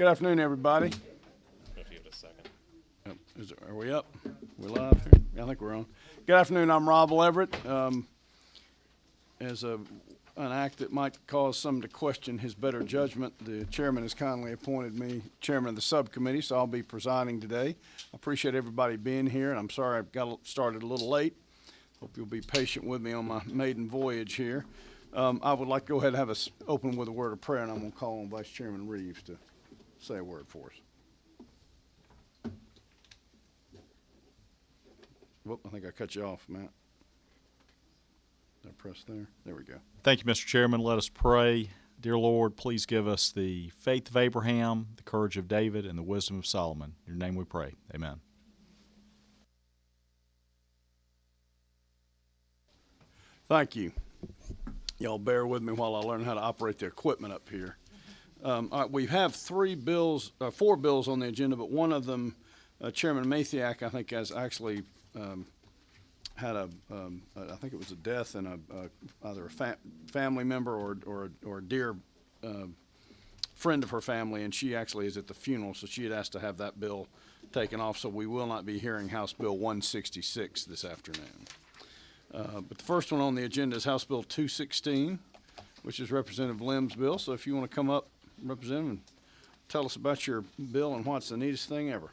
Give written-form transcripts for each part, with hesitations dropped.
Good afternoon, everybody. If you give it a second. Are we up? We're live here? Yeah, I think we're on. Good afternoon, I'm Rob Leverett. As an act that might cause some to question his better judgment, the chairman has kindly appointed me chairman of the subcommittee, so I'll be presiding today. I appreciate everybody being here, and I'm sorry I got started a little late. Hope you'll be patient with me on my maiden voyage here. I would like to go ahead and have us open with a word of prayer, and I'm going to call on Vice Chairman Reeves to say a word for us. Whoop, I think I cut you off, Matt. Did I press there? There we go. Thank you, Mr. Chairman. Let us pray. Dear Lord, please give us the faith of Abraham, the courage of David, and the wisdom of Solomon. In your name we pray. Amen. Thank you. Y'all bear with me while I learn how to operate the equipment up here. All right, we have four bills on the agenda, but one of them, Chairman Mathiak, I think, has actually had I think it was a death in either a family member or a dear friend of her family, and she actually is at the funeral, so she had asked to have that bill taken off, so we will not be hearing House Bill 166 this afternoon. But the first one on the agenda is House Bill 216, which is Representative Lim's bill. So if you want to come up, Representative, and tell us about your bill and why it's the neatest thing ever.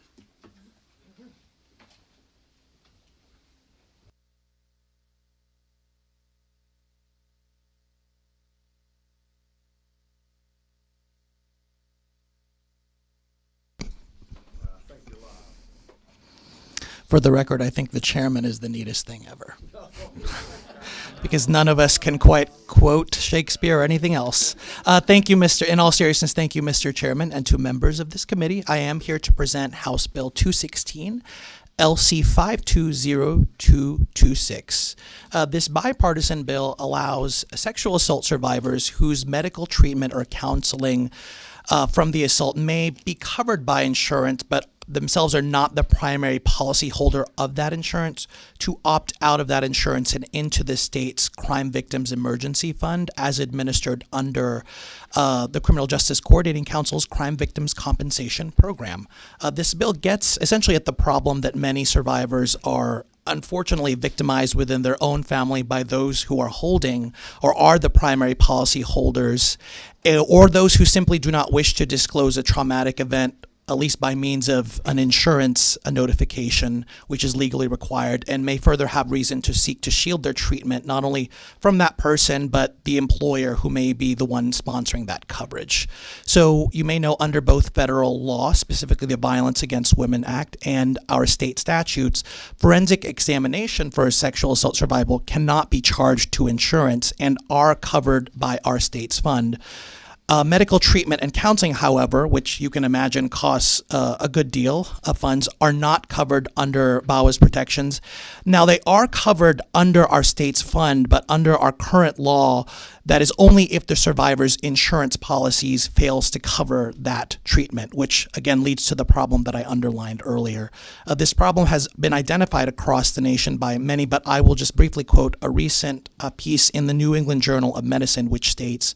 For the record, I think the chairman is the neatest thing ever. Because none of us can quite quote Shakespeare or anything else. Thank you, in all seriousness, thank you, Mr. Chairman, and to members of this committee. I am here to present House Bill 216, LC 520226. This bipartisan bill allows sexual assault survivors whose medical treatment or counseling from the assault may be covered by insurance, but themselves are not the primary policy holder of that insurance, to opt out of that insurance and into the state's Crime Victims Emergency Fund as administered under the Criminal Justice Coordinating Council's Crime Victims Compensation Program. This bill gets essentially at the problem that many survivors are unfortunately victimized within their own family by those who are holding or are the primary policy holders, or those who simply do not wish to disclose a traumatic event, at least by means of an insurance notification, which is legally required, and may further have reason to seek to shield their treatment, not only from that person, but the employer who may be the one sponsoring that coverage. So you may know under both federal law, specifically the Violence Against Women Act, and our state statutes, forensic examination for a sexual assault survivor cannot be charged to insurance and are covered by our state's fund. Medical treatment and counseling, however, which you can imagine costs a good deal of funds, are not covered under VAWA's protections. Now, they are covered under our state's fund, but under our current law, that is only if the survivor's insurance policies fails to cover that treatment, which again leads to the problem that I underlined earlier. This problem has been identified across the nation by many, but I will just briefly quote a recent piece in the New England Journal of Medicine, which states,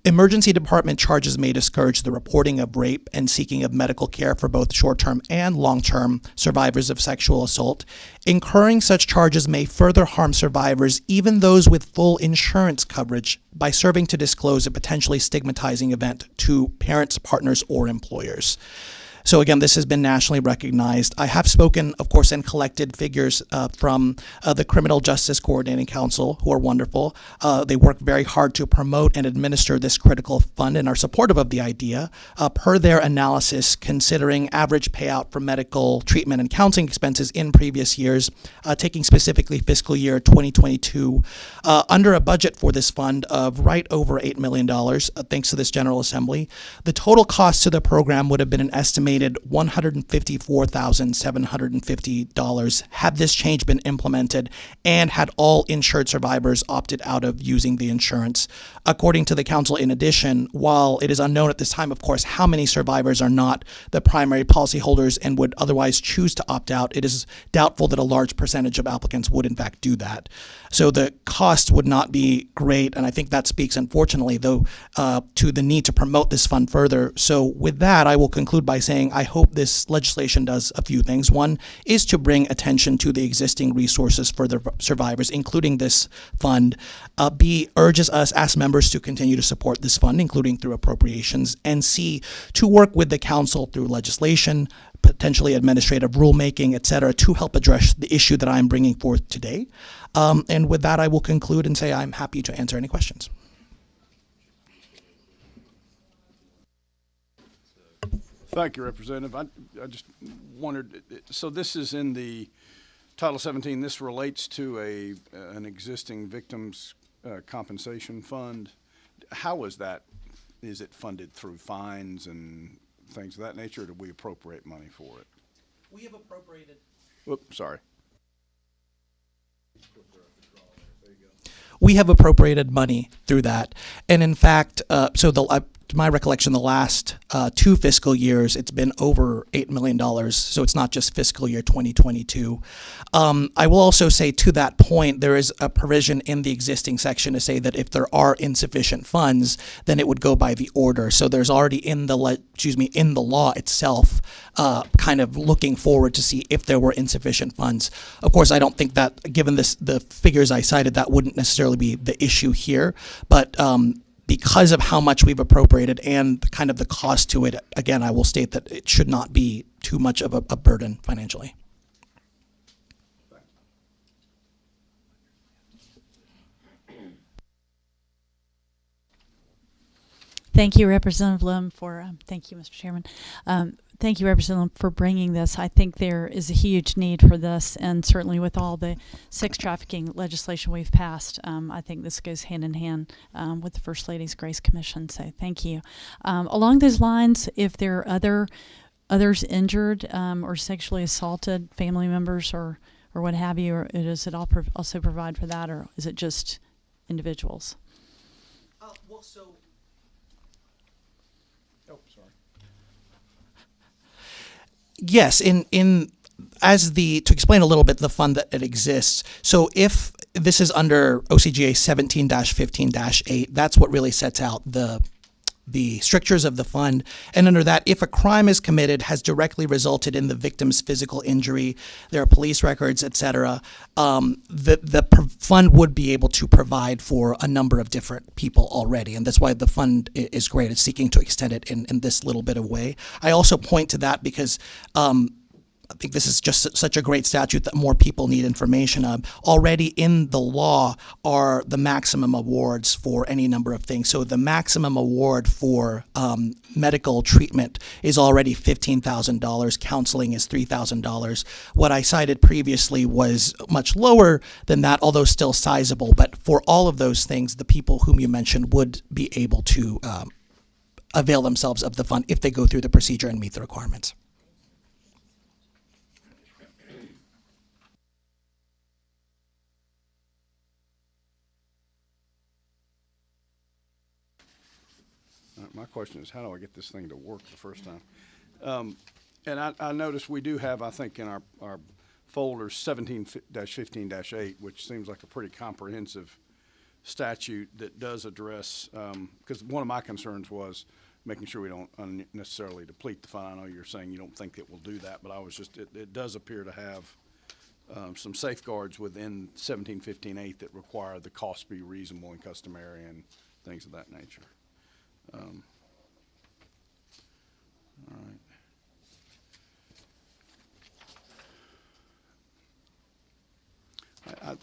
"Emergency department charges may discourage the reporting of rape and seeking of medical care for both short-term and long-term survivors of sexual assault. Incurring such charges may further harm survivors, even those with full insurance coverage, by serving to disclose a potentially stigmatizing event to parents, partners, or employers." So again, this has been nationally recognized. I have spoken, of course, and collected figures from the Criminal Justice Coordinating Council, who are wonderful. They work very hard to promote and administer this critical fund and are supportive of the idea. Per their analysis, considering average payout for medical treatment and counseling expenses in previous years, taking specifically fiscal year 2022, under a budget for this fund of right over $8 million, thanks to this General Assembly, the total cost to the program would have been an estimated estimated $154,750 had this change been implemented and had all insured survivors opted out of using the insurance. According to the council, in addition, while it is unknown at this time, of course, how many survivors are not the primary policyholders and would otherwise choose to opt out, it is doubtful that a large percentage of applicants would in fact do that. So the cost would not be great, and I think that speaks, unfortunately, though, to the need to promote this fund further. So with that, I will conclude by saying I hope this legislation does a few things. One is to bring attention to the existing resources for the survivors, including this fund. B, urges us as members to continue to support this fund, including through appropriations. And C, to work with the council through legislation, potentially administrative rulemaking, et cetera, to help address the issue that I'm bringing forth today. And with that, I will conclude and say I'm happy to answer any questions. Thank you, Representative. I just wondered, so this is in the Title 17, this relates to an existing victims compensation fund. How is that? Is it funded through fines and things of that nature, or do we appropriate money for it? We have appropriated. Whoops, sorry. We have appropriated money through that. And in fact, to my recollection, the last 2 fiscal years, it's been over $8 million. So it's not just fiscal year 2022. I will also say to that point, there is a provision in the existing section to say that if there are insufficient funds, then it would go by the order. So there's already in the law itself, kind of looking forward to see if there were insufficient funds. Of course, I don't think that, given the figures I cited, that wouldn't necessarily be the issue here. But because of how much we've appropriated and kind of the cost to it, again, I will state that it should not be too much of a burden financially. Thank you, Representative Lim, thank you, Mr. Chairman. Thank you, Representative Lim, for bringing this. I think there is a huge need for this, and certainly with all the sex trafficking legislation we've passed, I think this goes hand in hand with the First Lady's Grace Commission, so thank you. Along those lines, if there are others injured or sexually assaulted, family members or what have you, or does it also provide for that, or is it just individuals? Well, so. Oh, sorry. Yes, to explain a little bit the fund that it exists. So if this is under OCGA 17-15-8, that's what really sets out the strictures of the fund. And under that, if a crime is committed, has directly resulted in the victim's physical injury, there are police records, et cetera, the fund would be able to provide for a number of different people already. And that's why the fund is great. It's seeking to extend it in this little bit of way. I also point to that because I think this is just such a great statute that more people need information of. Already in the law are the maximum awards for any number of things. So the maximum award for medical treatment is already $15,000. Counseling is $3,000. What I cited previously was much lower than that, although still sizable. But for all of those things, the people whom you mentioned would be able to avail themselves of the fund if they go through the procedure and meet the requirements. My question is, how do I get this thing to work the first time? And I noticed we do have, I think, in our folders 17-15-8, which seems like a pretty comprehensive statute that does address, because one of my concerns was making sure we don't unnecessarily deplete the fund. I know you're saying you don't think it will do that, but it does appear to have some safeguards within 17-15-8 that require the cost be reasonable and customary and things of that nature. All right.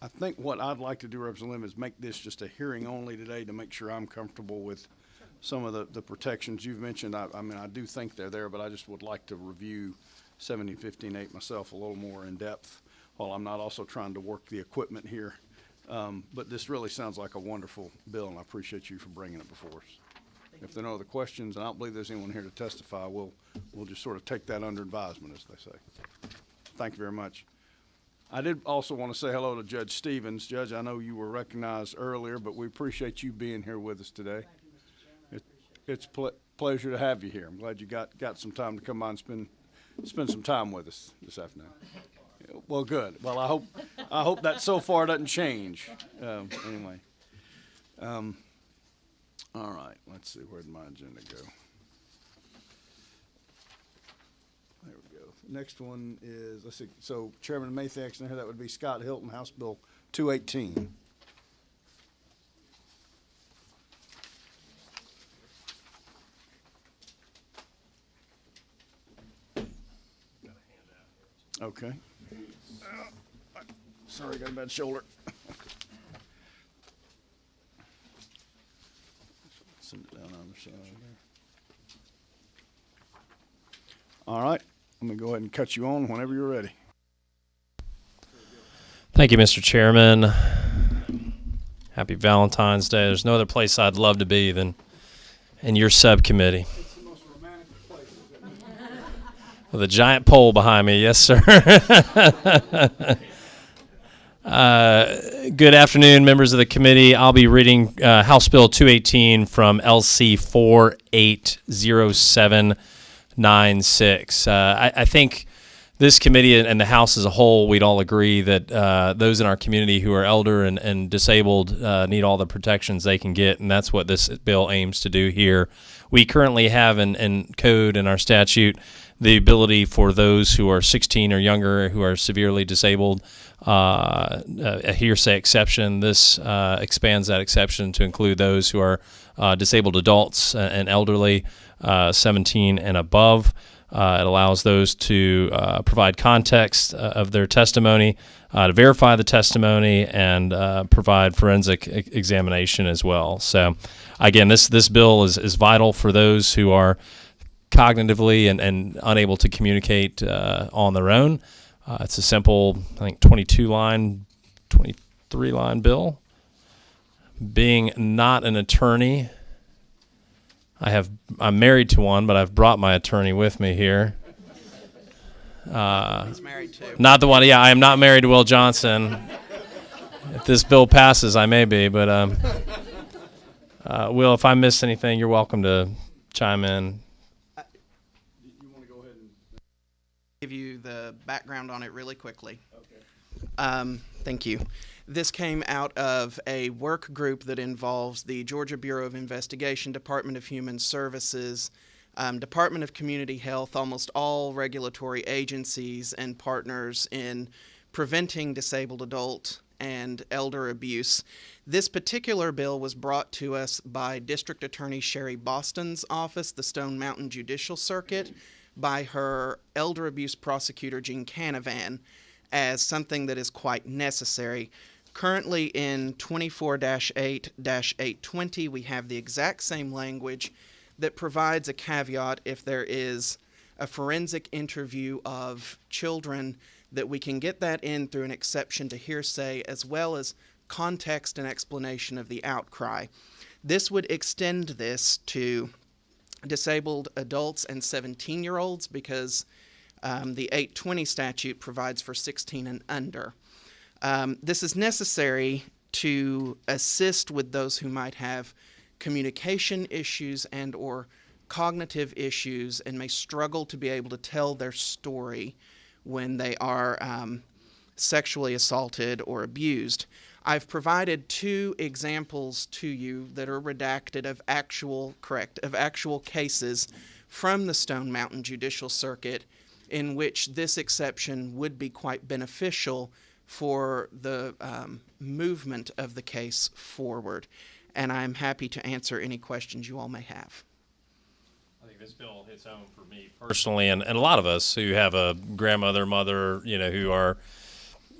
I think what I'd like to do, Representative Lim, is make this just a hearing only today to make sure I'm comfortable with some of the protections you've mentioned. I mean, I do think they're there, but I just would like to review 17-15-8 myself a little more in depth while I'm not also trying to work the equipment here. But this really sounds like a wonderful bill, and I appreciate you for bringing it before us. If there are no other questions, and I don't believe there's anyone here to testify, we'll just sort of take that under advisement, as they say. Thank you very much. I did also want to say hello to Judge Stevens. Judge, I know you were recognized earlier, but we appreciate you being here with us today. It's a pleasure to have you here. I'm glad you got some time to come by and spend some time with us this afternoon. Well, good. Well, I hope that so far doesn't change. Anyway. All right, let's see, where'd my agenda go? There we go. Next one is, let's see, so Chairman Maythex, and that would be Scott Hilton, House Bill 218. Okay. Sorry, I got a bad shoulder. Send it down on the side there. All right, I'm gonna go ahead and cut you on whenever you're ready. Thank you, Mr. Chairman. Happy Valentine's Day. There's no other place I'd love to be than in your subcommittee. It's the most romantic place, isn't it? With a giant pole behind me, yes, sir. Good afternoon, members of the committee. I'll be reading House Bill 218 from LC 480796. I think this committee and the House as a whole, we'd all agree that those in our community who are elder and disabled need all the protections they can get, and that's what this bill aims to do here. We currently have in code in our statute the ability for those who are 16 or younger who are severely disabled, a hearsay exception. This expands that exception to include those who are disabled adults and elderly, 17 and above. It allows those to provide context of their testimony, to verify the testimony, and provide forensic examination as well. So, again, this bill is vital for those who are cognitively and unable to communicate on their own. It's a simple, I think, 23-line bill. Being not an attorney, I'm married to one, but I've brought my attorney with me here. He's married too. Not the one. Yeah, I am not married to Will Johnson. If this bill passes, I may be. But Will, if I missed anything, you're welcome to chime in. You want to go ahead and Give you the background on it really quickly. okay. Thank you. This came out of a work group that involves the Georgia Bureau of Investigation, Department of Human Services, Department of Community Health, almost all regulatory agencies and partners in preventing disabled adult and elder abuse. This particular bill was brought to us by District Attorney Sherry Boston's office, the Stone Mountain Judicial Circuit, by her elder abuse prosecutor, Jean Canavan, as something that is quite necessary. Currently in 24-8-820, we have the exact same language that provides a caveat if there is a forensic interview of children, that we can get that in through an exception to hearsay, as well as context and explanation of the outcry. This would extend this to disabled adults and 17-year-olds because the 820 statute provides for 16 and under. This is necessary to assist with those who might have communication issues and or cognitive issues and may struggle to be able to tell their story when they are sexually assaulted or abused. I've provided two examples to you that are redacted of actual cases from the Stone Mountain Judicial Circuit in which this exception would be quite beneficial for the movement of the case forward. And I'm happy to answer any questions you all may have. I think this bill hits home for me personally, and a lot of us who have a grandmother, mother, who are,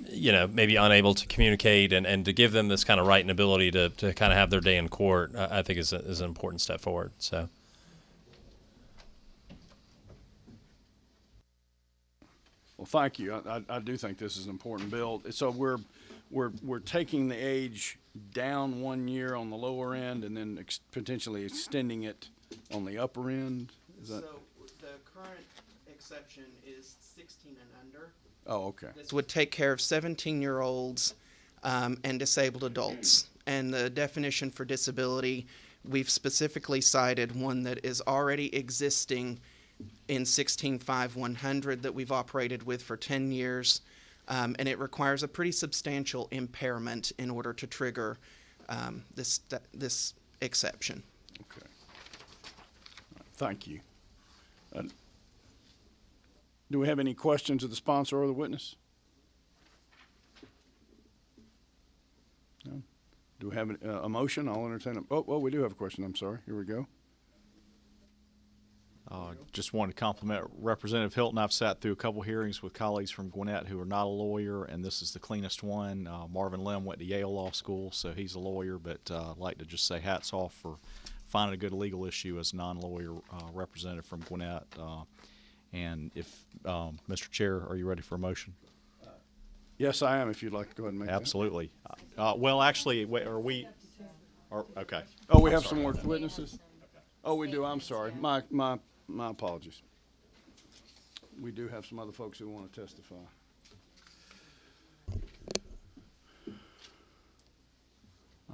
maybe unable to communicate, and to give them this kind of right and ability to kind of have their day in court, I think is an important step forward. So. Well, thank you. I do think this is an important bill. So we're taking the age down 1 year on the lower end and then potentially extending it on the upper end? Is that? So the current exception is 16 and under. Oh, okay. This would take care of 17-year-olds and disabled adults. And the definition for disability, we've specifically cited one that is already existing in 16.5.100 that we've operated with for 10 years. And it requires a pretty substantial impairment in order to trigger this exception. Okay. Thank you. Do we have any questions of the sponsor or the witness? No? Do we have a motion? I'll entertain a, well, we do have a question. I'm sorry. Here we go. Just wanted to compliment Representative Hilton. I've sat through a couple hearings with colleagues from Gwinnett who are not a lawyer, and this is the cleanest one. Marvin Lim went to Yale Law School, so he's a lawyer, but I'd like to just say hats off for finding a good legal issue as a non-lawyer representative from Gwinnett. And if, Mr. Chair, are you ready for a motion? Yes, I am, if you'd like to go ahead and make Absolutely. Well, actually, wait, are we? Okay. that. Oh, we have some more witnesses? Oh, we do. I'm sorry. My apologies. We do have some other folks who want to testify.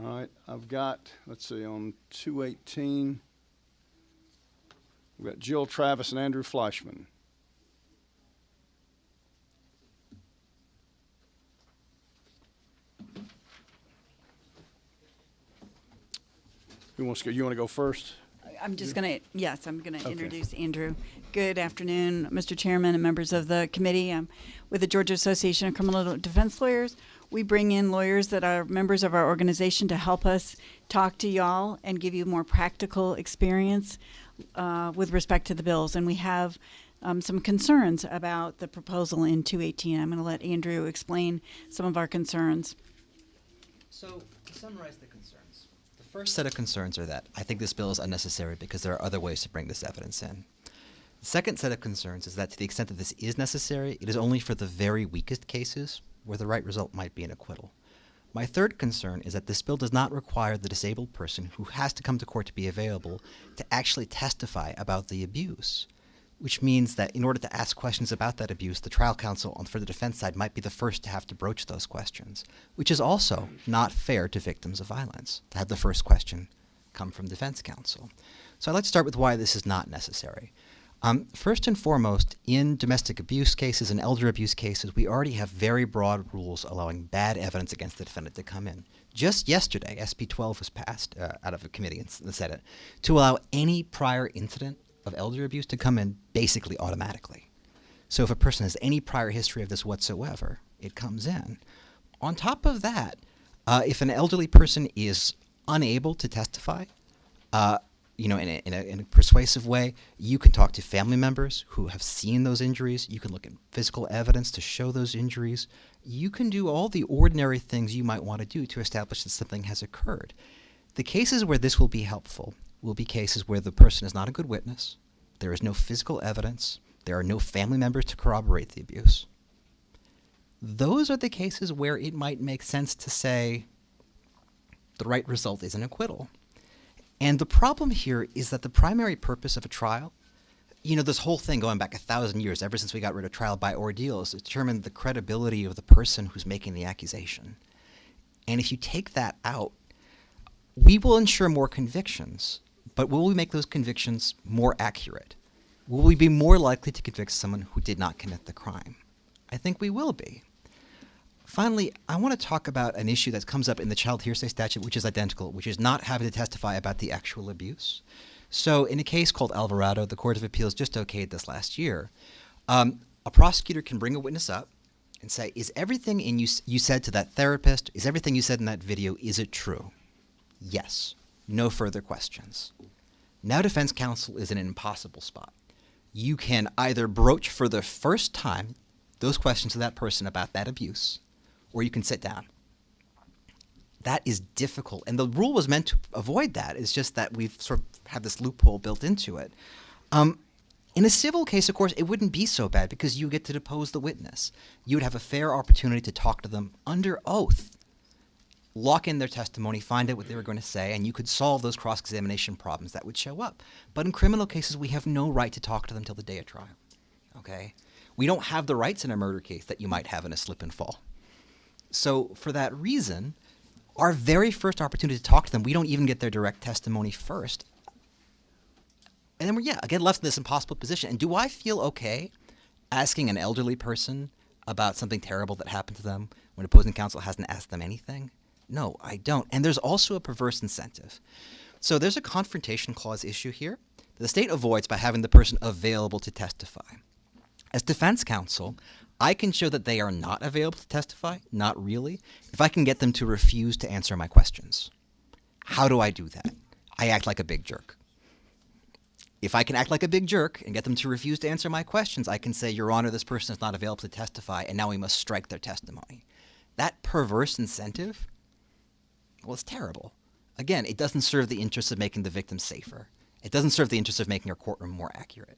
All right, I've got, let's see, on 218, we've got Jill Travis and Andrew Fleischman. Who wants to go? You want to go first? I'm just going to, yes, I'm going to Okay. introduce Andrew. Good afternoon, Mr. Chairman and members of the committee. I'm with the Georgia Association of Criminal Defense Lawyers. We bring in lawyers that are members of our organization to help us talk to y'all and give you more practical experience with respect to the bills. And we have some concerns about the proposal in 218. I'm going to let Andrew explain some of our concerns. So, to summarize the concerns, the first set of concerns are that I think this bill is unnecessary because there are other ways to bring this evidence in. The second set of concerns is that to the extent that this is necessary, it is only for the very weakest cases where the right result might be an acquittal. My third concern is that this bill does not require the disabled person who has to come to court to be available to actually testify about the abuse, which means that in order to ask questions about that abuse, the trial counsel for the defense side might be the first to have to broach those questions, which is also not fair to victims of violence, to have the first question come from defense counsel. So I'd like to start with why this is not necessary. First and foremost, in domestic abuse cases and elder abuse cases, we already have very broad rules allowing bad evidence against the defendant to come in. Just yesterday, SB 12 was passed out of a committee in the Senate to allow any prior incident of elder abuse to come in basically automatically. So if a person has any prior history of this whatsoever, it comes in. On top of that, if an elderly person is unable to testify, in a persuasive way, you can talk to family members who have seen those injuries. You can look at physical evidence to show those injuries. You can do all the ordinary things you might want to do to establish that something has occurred. The cases where this will be helpful will be cases where the person is not a good witness, there is no physical evidence, there are no family members to corroborate the abuse. Those are the cases where it might make sense to say the right result is an acquittal. And the problem here is that the primary purpose of a trial, this whole thing going back 1,000 years, ever since we got rid of trial by ordeal, is to determine the credibility of the person who's making the accusation. And if you take that out, we will ensure more convictions, but will we make those convictions more accurate? Will we be more likely to convict someone who did not commit the crime? I think we will be. Finally, I want to talk about an issue that comes up in the child hearsay statute, which is identical, which is not having to testify about the actual abuse. So in a case called Alvarado, the Court of Appeals just okayed this last year. A prosecutor can bring a witness up and say, is everything you said to that therapist, is everything you said in that video, is it true? Yes. No further questions. Now defense counsel is in an impossible spot. You can either broach for the first time those questions to that person about that abuse, or you can sit down. That is difficult. And the rule was meant to avoid that. It's just that we've sort of had this loophole built into it. In a civil case, of course, it wouldn't be so bad because you get to depose the witness. You would have a fair opportunity to talk to them under oath, lock in their testimony, find out what they were going to say, and you could solve those cross-examination problems that would show up. But in criminal cases, we have no right to talk to them till the day of trial. Okay? We don't have the rights in a murder case that you might have in a slip and fall. So for that reason, our very first opportunity to talk to them, we don't even get their direct testimony first. And then we're, again, left in this impossible position. And do I feel okay asking an elderly person about something terrible that happened to them when opposing counsel hasn't asked them anything? No, I don't. And there's also a perverse incentive. So there's a confrontation clause issue here that the state avoids by having the person available to testify. As defense counsel, I can show that they are not available to testify, not really, if I can get them to refuse to answer my questions. How do I do that? I act like a big jerk. If I can act like a big jerk and get them to refuse to answer my questions, I can say, Your Honor, this person is not available to testify, and now we must strike their testimony. That perverse incentive, well, it's terrible. Again, it doesn't serve the interests of making the victim safer. It doesn't serve the interest of making our courtroom more accurate.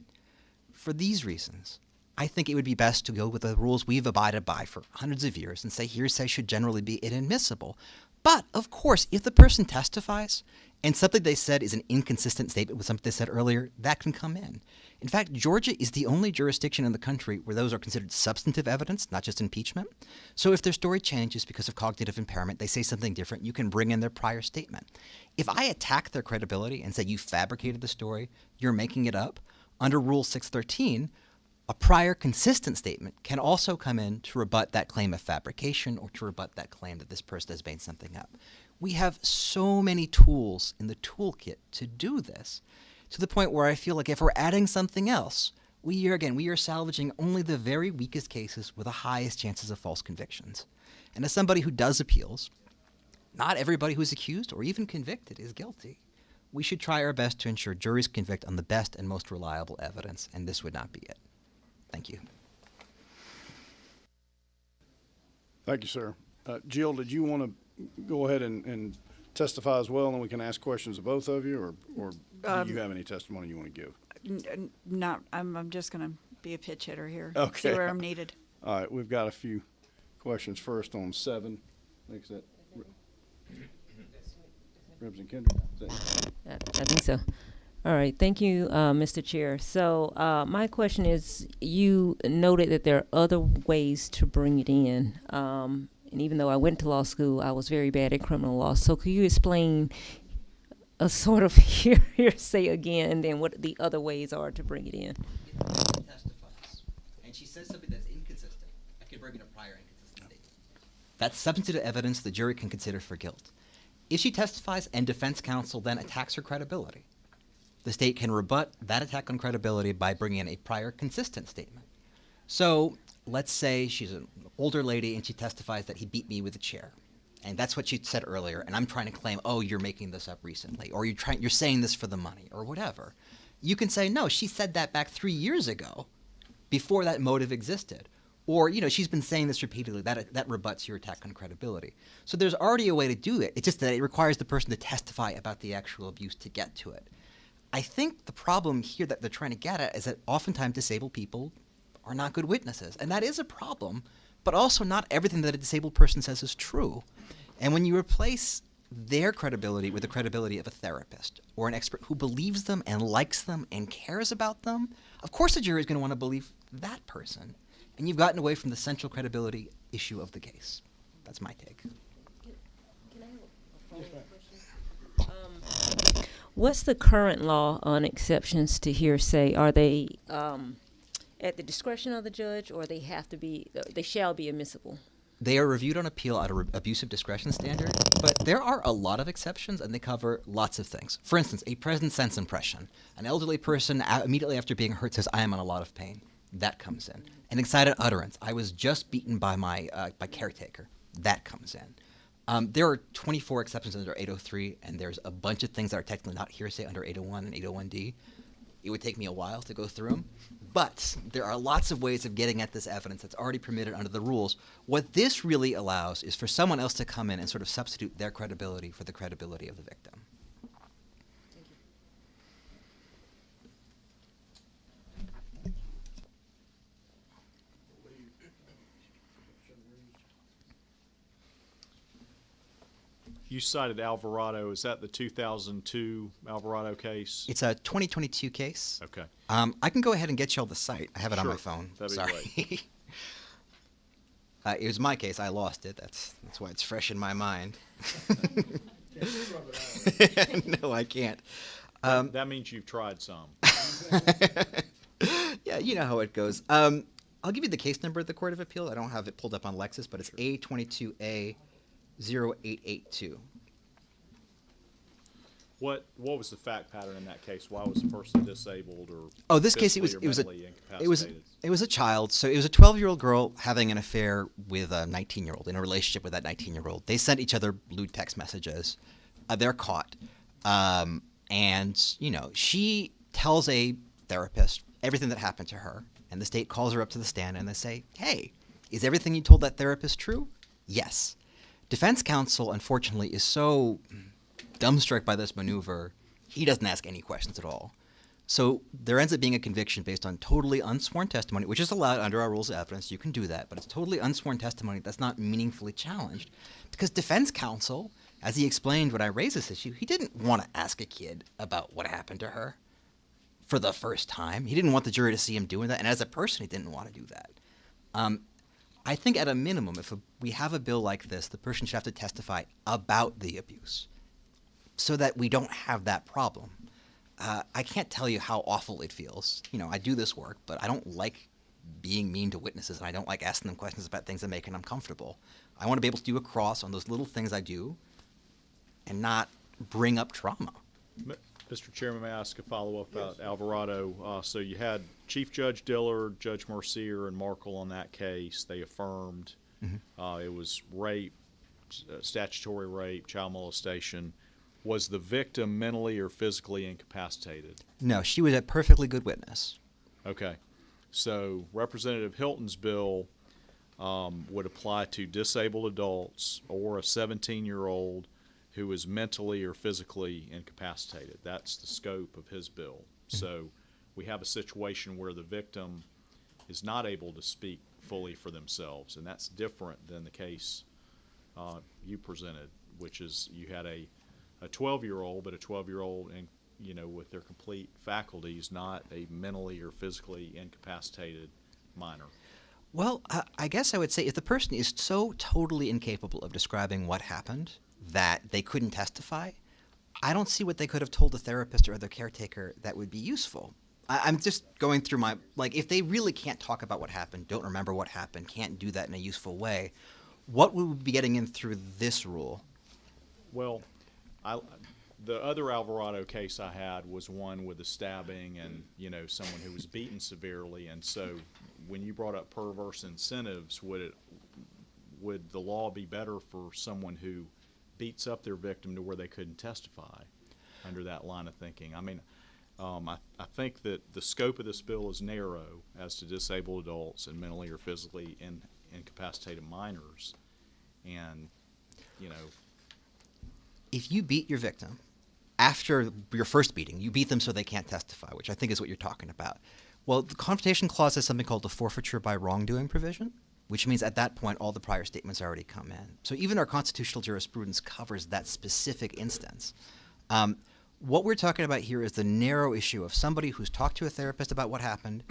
For these reasons, I think it would be best to go with the rules we've abided by for hundreds of years and say hearsay should generally be inadmissible. But, of course, if the person testifies and something they said is an inconsistent statement with something they said earlier, that can come in. In fact, Georgia is the only jurisdiction in the country where those are considered substantive evidence, not just impeachment. So if their story changes because of cognitive impairment, they say something different, you can bring in their prior statement. If I attack their credibility and say you fabricated the story, you're making it up, under Rule 613, a prior consistent statement can also come in to rebut that claim of fabrication or to rebut that claim that this person has made something up. We have so many tools in the toolkit to do this, to the point where I feel like if we're adding something else, we are salvaging only the very weakest cases with the highest chances of false convictions. And as somebody who does appeals, not everybody who's accused or even convicted is guilty. We should try our best to ensure juries convict on the best and most reliable evidence, and this would not be it. Thank you. Thank you, sir. Jill, did you want to go ahead and testify as well, and then we can ask questions of both of you, or do you have any testimony you want to give? Not. I'm just going to be a pitch hitter here. Okay. See where I'm needed. All right, we've got a few questions first on 7. I think that Representative Kendrick. I think so. All right. Thank you, Mr. Chair. So my question is, you noted that there are other ways to bring it in. And even though I went to law school, I was very bad at criminal law. So could you explain a sort of hearsay again, and then what the other ways are to bring it in? If the person testifies and she says something that's inconsistent, I can bring in a prior inconsistent statement. That's substantive evidence the jury can consider for guilt. If she testifies and defense counsel then attacks her credibility, the state can rebut that attack on credibility by bringing in a prior consistent statement. So let's say she's an older lady and she testifies that he beat me with a chair. And that's what she said earlier, and I'm trying to claim, oh, you're making this up recently, or you're saying this for the money, or whatever. You can say, no, she said that back 3 years ago, before that motive existed. Or, she's been saying this repeatedly. That rebuts your attack on credibility. So there's already a way to do it. It's just that it requires the person to testify about the actual abuse to get to it. I think the problem here that they're trying to get at is that oftentimes disabled people are not good witnesses. And that is a problem, but also not everything that a disabled person says is true. And when you replace their credibility with the credibility of a therapist or an expert who believes them and likes them and cares about them, of course the jury is going to want to believe that person. And you've gotten away from the central credibility issue of the case. That's my take. Can I have a follow-up question? What's the current law on exceptions to hearsay? Are they at the discretion of the judge, or they shall be admissible? They are reviewed on appeal at an abusive discretion standard, but there are a lot of exceptions, and they cover lots of things. For instance, a present sense impression. An elderly person immediately after being hurt says, I am in a lot of pain. That comes in. An excited utterance. I was just beaten by my caretaker. That comes in. There are 24 exceptions under 803, and there's a bunch of things that are technically not hearsay under 801 and 801D. It would take me a while to go through them. But there are lots of ways of getting at this evidence that's already permitted under the rules. What this really allows is for someone else to come in and sort of substitute their credibility for the credibility of the victim. You cited Alvarado. Is that the 2002 Alvarado case? It's a 2022 case. Okay. I can go ahead and get you all the site. I have it on my Sure. phone. That'd be Sorry. It was my case. I lost it. That's why it's fresh in my mind. No, I can't. That means you've tried some. Yeah, you know how it goes. I'll give you the case number of the Court of Appeal. I don't have it pulled up on Lexis, but it's A22A0882. What was the fact pattern in that case? Why was the person disabled or Oh, this case physically or mentally incapacitated? it was a child. So it was a 12-year-old girl having an affair with a 19-year-old, in a relationship with that 19-year-old. They sent each other lewd text messages. They're caught. And, you know, she tells a therapist everything that happened to her. And the state calls her up to the stand and they say, hey, is everything you told that therapist true? Yes. Defense counsel, unfortunately, is so dumbstruck by this maneuver, he doesn't ask any questions at all. So there ends up being a conviction based on totally unsworn testimony, which is allowed under our rules of evidence. You can do that, but it's totally unsworn testimony that's not meaningfully challenged because defense counsel, as he explained when I raised this issue, he didn't want to ask a kid about what happened to her for the first time. He didn't want the jury to see him doing that, and as a person, he didn't want to do that. I think at a minimum, if we have a bill like this, the person should have to testify about the abuse so that we don't have that problem. I can't tell you how awful it feels. You know, I do this work, but I don't like being mean to witnesses, and I don't like asking them questions about things that make them uncomfortable. I want to be able to do a cross on those little things I do and not bring up trauma. Mr. Chairman, may I ask a follow-up about Alvarado? So you had Chief Judge Dillard, Judge Mercier, and Markle on that case. They affirmed it was rape, statutory rape, child molestation. Was the victim mentally or physically incapacitated? No, she was a perfectly good witness. Okay. So Representative Hilton's bill would apply to disabled adults or a 17-year-old who is mentally or physically incapacitated. That's the scope of his bill. So we have a situation where the victim is not able to speak fully for themselves, and that's different than the case you presented, which is you had a 12-year-old, but a 12-year-old, and you know, with their complete faculties, not a mentally or physically incapacitated minor. Well, I guess I would say if the person is so totally incapable of describing what happened that they couldn't testify, I don't see what they could have told the therapist or other caretaker that would be useful. I'm just going through my, like, if they really can't talk about what happened, don't remember what happened, can't do that in a useful way, what would we be getting in through this rule? Well, the other Alvarado case I had was one with a stabbing and, you know, someone who was beaten severely. And so when you brought up perverse incentives, would the law be better for someone who beats up their victim to where they couldn't testify under that line of thinking? I mean, I think that the scope of this bill is narrow as to disabled adults and mentally or physically incapacitated minors. And, you know, if you beat your victim after your first beating, you beat them so they can't testify, which I think is what you're talking about. Well, the Confrontation Clause has something called the forfeiture by wrongdoing provision, which means at that point all the prior statements already come in. So even our constitutional jurisprudence covers that specific instance. What we're talking about here is the narrow issue of somebody who's talked to a therapist about what happened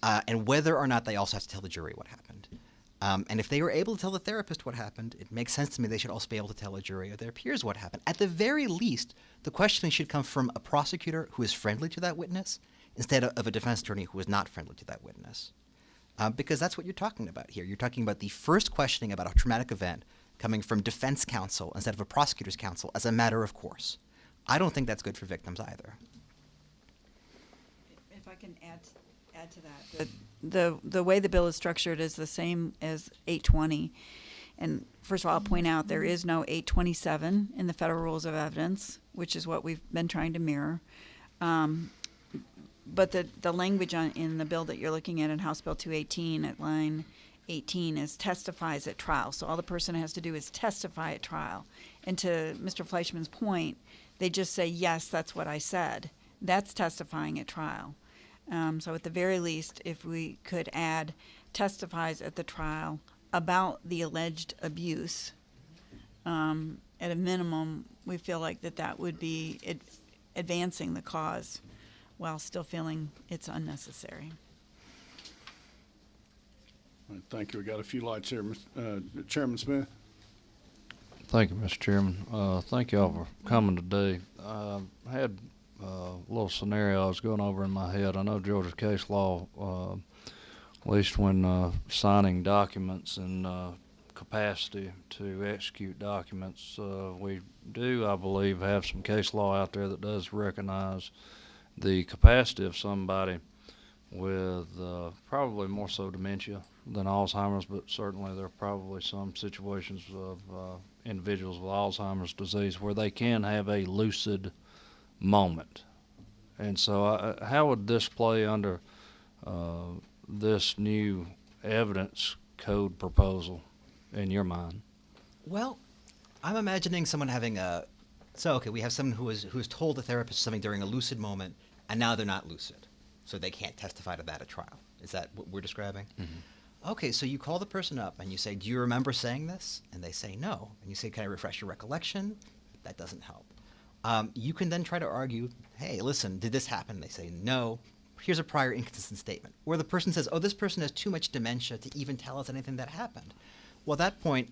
and whether or not they also have to tell the jury what happened. And if they were able to tell the therapist what happened, it makes sense to me they should also be able to tell a jury or their peers what happened. At the very least, the questioning should come from a prosecutor who is friendly to that witness instead of a defense attorney who is not friendly to that witness. Because that's what you're talking about here. You're talking about the first questioning about a traumatic event coming from defense counsel instead of a prosecutor's counsel as a matter of course. I don't think that's good for victims either. If I can add to that, the way the bill is structured is the same as 820. And first of all, I'll point out there is no 827 in the Federal Rules of Evidence, which is what we've been trying to mirror. But the language in the bill that you're looking at in House Bill 218 at line 18 is testifies at trial. So all the person has to do is testify at trial. And to Mr. Fleischman's point, they just say, yes, that's what I said. That's testifying at trial. So at the very least, if we could add testifies at the trial about the alleged abuse, at a minimum, we feel like that would be advancing the cause while still feeling it's unnecessary. All right, thank you. We got a few lights here. Chairman Smith? Thank you, Mr. Chairman. Thank you all for coming today. I had a little scenario I was going over in my head. I know Georgia case law, at least when signing documents and capacity to execute documents, we do, I believe, have some case law out there that does recognize the capacity of somebody with probably more so dementia than Alzheimer's, but certainly there are probably some situations of individuals with Alzheimer's disease where they can have a lucid moment. And so how would this play under this new evidence code proposal in your mind? Well, I'm imagining someone having we have someone who is told the therapist something during a lucid moment, and now they're not lucid, so they can't testify to that at trial. Is that what we're describing? Mm-hmm. Okay, so you call the person up and you say, do you remember saying this? And they say no. And you say, can I refresh your recollection? That doesn't help. You can then try to argue, hey, listen, did this happen? They say no. Here's a prior inconsistent statement. Or the person says, oh, this person has too much dementia to even tell us anything that happened. Well, at that point,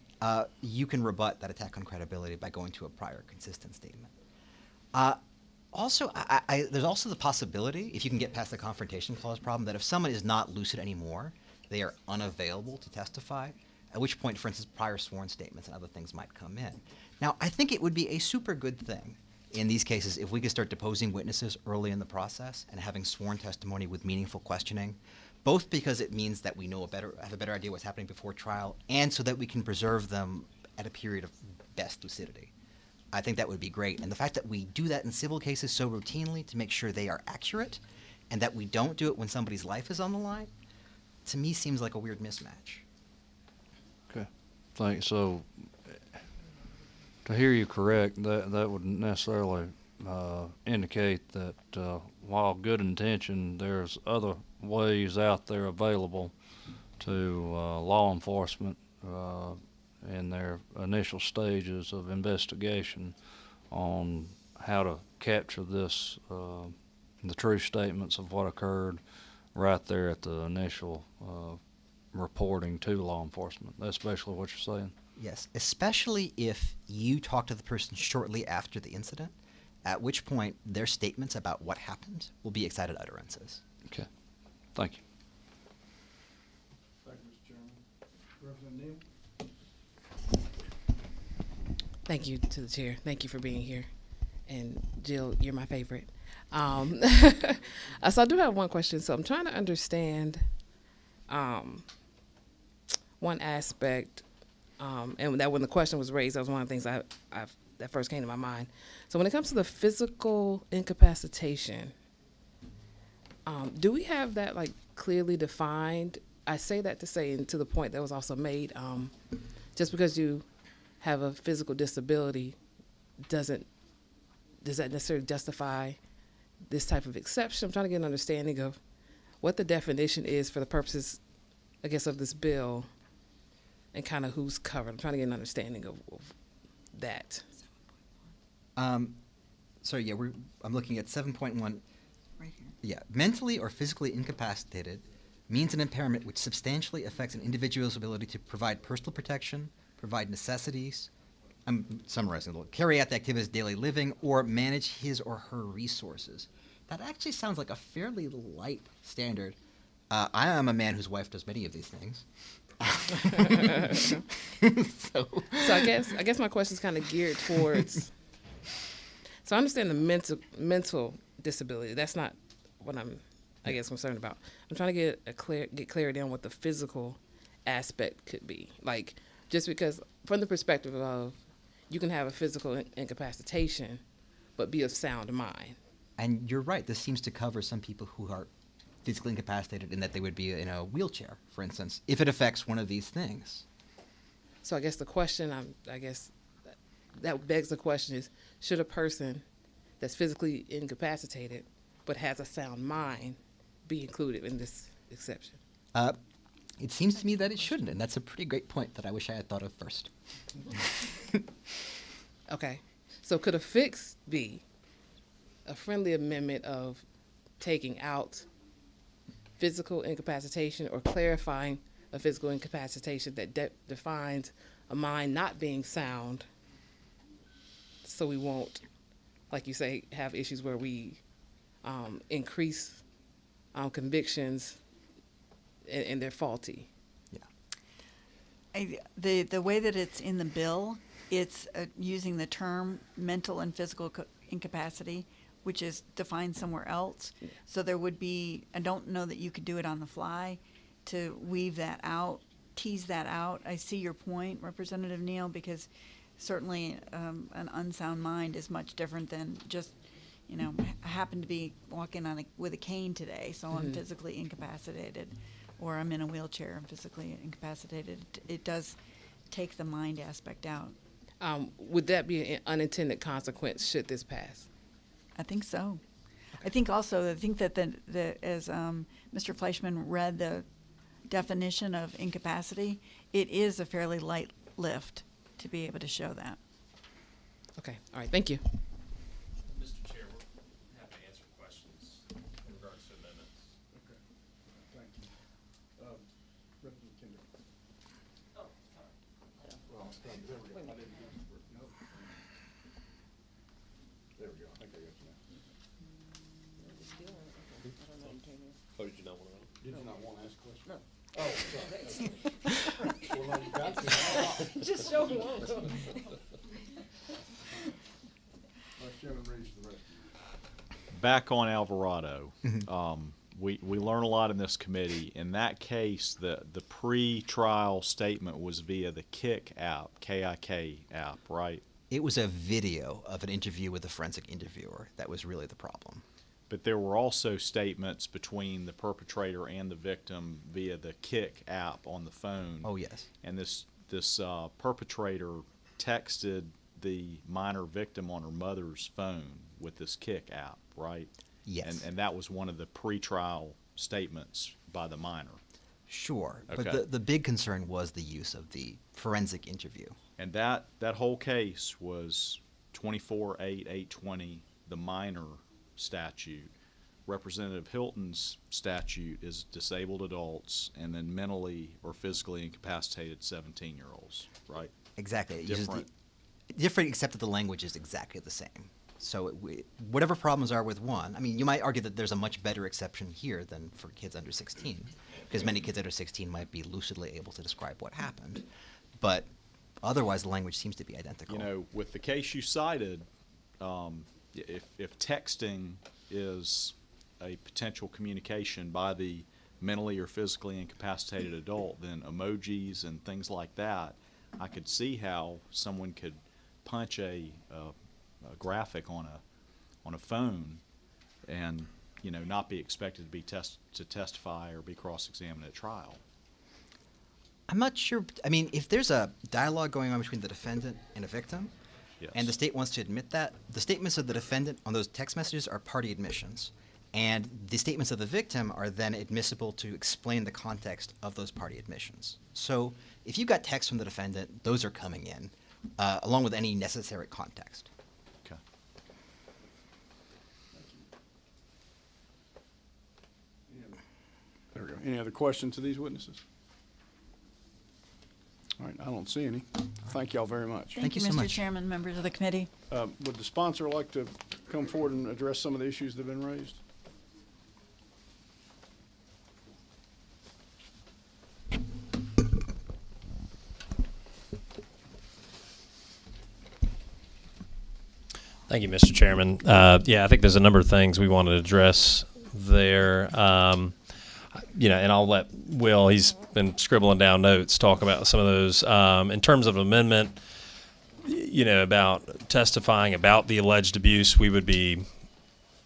you can rebut that attack on credibility by going to a prior consistent statement. Also, there's also the possibility, if you can get past the confrontation clause problem, that if someone is not lucid anymore, they are unavailable to testify, at which point, for instance, prior sworn statements and other things might come in. Now, I think it would be a super good thing in these cases if we could start deposing witnesses early in the process and having sworn testimony with meaningful questioning, both because it means that we have a better idea what's happening before trial, and so that we can preserve them at a period of best lucidity. I think that would be great. And the fact that we do that in civil cases so routinely to make sure they are accurate, and that we don't do it when somebody's life is on the line, to me seems like a weird mismatch. Okay. Thanks. So, to hear you correct, that would necessarily indicate that while good intention, there's other ways out there available to law enforcement in their initial stages of investigation on how to capture this, the true statements of what occurred right there at the initial reporting to law enforcement. That's basically what you're saying? Yes, especially if you talk to the person shortly after the incident, at which point their statements about what happened will be excited utterances. Okay. Thank you. Thank you, Mr. Chairman. Representative Neal? Thank you to the chair. Thank you for being here. And Jill, you're my favorite. So I do have one question. So I'm trying to understand one aspect, and that when the question was raised, that was one of the things that first came to my mind. So when it comes to the physical incapacitation, do we have that like clearly defined? I say that to say, and to the point that was also made, just because you have a physical disability does that necessarily justify this type of exception? I'm trying to get an understanding of what the definition is for the purposes, I guess, of this bill, and kind of who's covered. I'm trying to get an understanding of that. I'm looking at 7.1. Right here. Yeah, mentally or physically incapacitated means an impairment which substantially affects an individual's ability to provide personal protection, provide necessities, I'm summarizing a little, carry out the activities of daily living, or manage his or her resources. That actually sounds like a fairly light standard. I am a man whose wife does many of these things. So I guess my question is kind of geared towards. So I understand the mental disability. That's not what I'm, I guess, concerned about. I'm trying to get clarity on what the physical aspect could be. Like, just because from the perspective of you can have a physical incapacitation, but be of sound mind. And you're right. This seems to cover some people who are physically incapacitated in that they would be in a wheelchair, for instance, if it affects one of these things. So I guess the question, that begs the question is, should a person that's physically incapacitated but has a sound mind be included in this exception? It seems to me that it shouldn't, and that's a pretty great point that I wish I had thought of first. Okay. So could a fix be a friendly amendment of taking out physical incapacitation or clarifying a physical incapacitation that defines a mind not being sound, so we won't, like you say, have issues where we increase convictions and they're faulty? The way that it's in the bill, it's using the term mental and physical incapacity, which is defined somewhere else. Yeah. So there would be, I don't know that you could do it on the fly to weave that out, tease that out. I see your point, Representative Neal, because certainly an unsound mind is much different than just, I happen to be walking with a cane today, so I'm physically incapacitated, or I'm in a wheelchair, I'm physically incapacitated. It does take the mind aspect out. Would that be an unintended consequence should this pass? I think so. I think that as Mr. Fleischman read the definition of incapacity, it is a fairly light lift to be able to show that. Okay. All right. Thank you. Mr. Chair, we're happy to answer questions in regards to amendments. Okay. Thank you. Representative Kinder. Oh, sorry. Well, there we go. I didn't do it for, nope. There we go. I think I got you now. Oh, did you not want to? Did you not want to ask a question? No. Oh, sorry. Well, no, you got to. Just show me. Vice Chairman Reeves, the rest of you. Back on Alvarado, we learn a lot in this committee. In that case, the pre-trial statement was via the KIK app, K-I-K app, right? It was a video of an interview with a forensic interviewer. That was really the problem. But there were also statements between the perpetrator and the victim via the KIK app on the phone. Oh, yes. And this perpetrator texted the minor victim on her mother's phone with this KIK app, right? Yes. And that was one of the pretrial statements by the minor. Sure. Okay. But the big concern was the use of the forensic interview. And that whole case was 24-8-820, the minor statute. Representative Hilton's statute is disabled adults and then mentally or physically incapacitated 17-year-olds, right? Exactly. It uses Different. different, except that the language is exactly the same. So whatever problems are with one, I mean, you might argue that there's a much better exception here than for kids under 16, because many kids under 16 might be lucidly able to describe what happened. But otherwise, the language seems to be identical. You know, with the case you cited, if texting is a potential communication by the mentally or physically incapacitated adult, then emojis and things like that, I could see how someone could punch a graphic on a phone and not be expected to be to testify or be cross-examined at trial. I'm not sure. I mean, if there's a dialogue going on between the defendant and a victim, Yes. and the state wants to admit that, the statements of the defendant on those text messages are party admissions. And the statements of the victim are then admissible to explain the context of those party admissions. So if you got text from the defendant, those are coming in, along with any necessary context. Okay. There we go. Any other questions to these witnesses? All right, I don't see any. Thank y'all very much. Thank you so Mr. much. Chairman, members of the committee. Would the sponsor like to come forward and address some of the issues that have been raised? Thank you, Mr. Chairman. Yeah, I think there's a number of things we want to address there. And I'll let Will, he's been scribbling down notes, talk about some of those. In terms of amendment, about testifying about the alleged abuse, we would be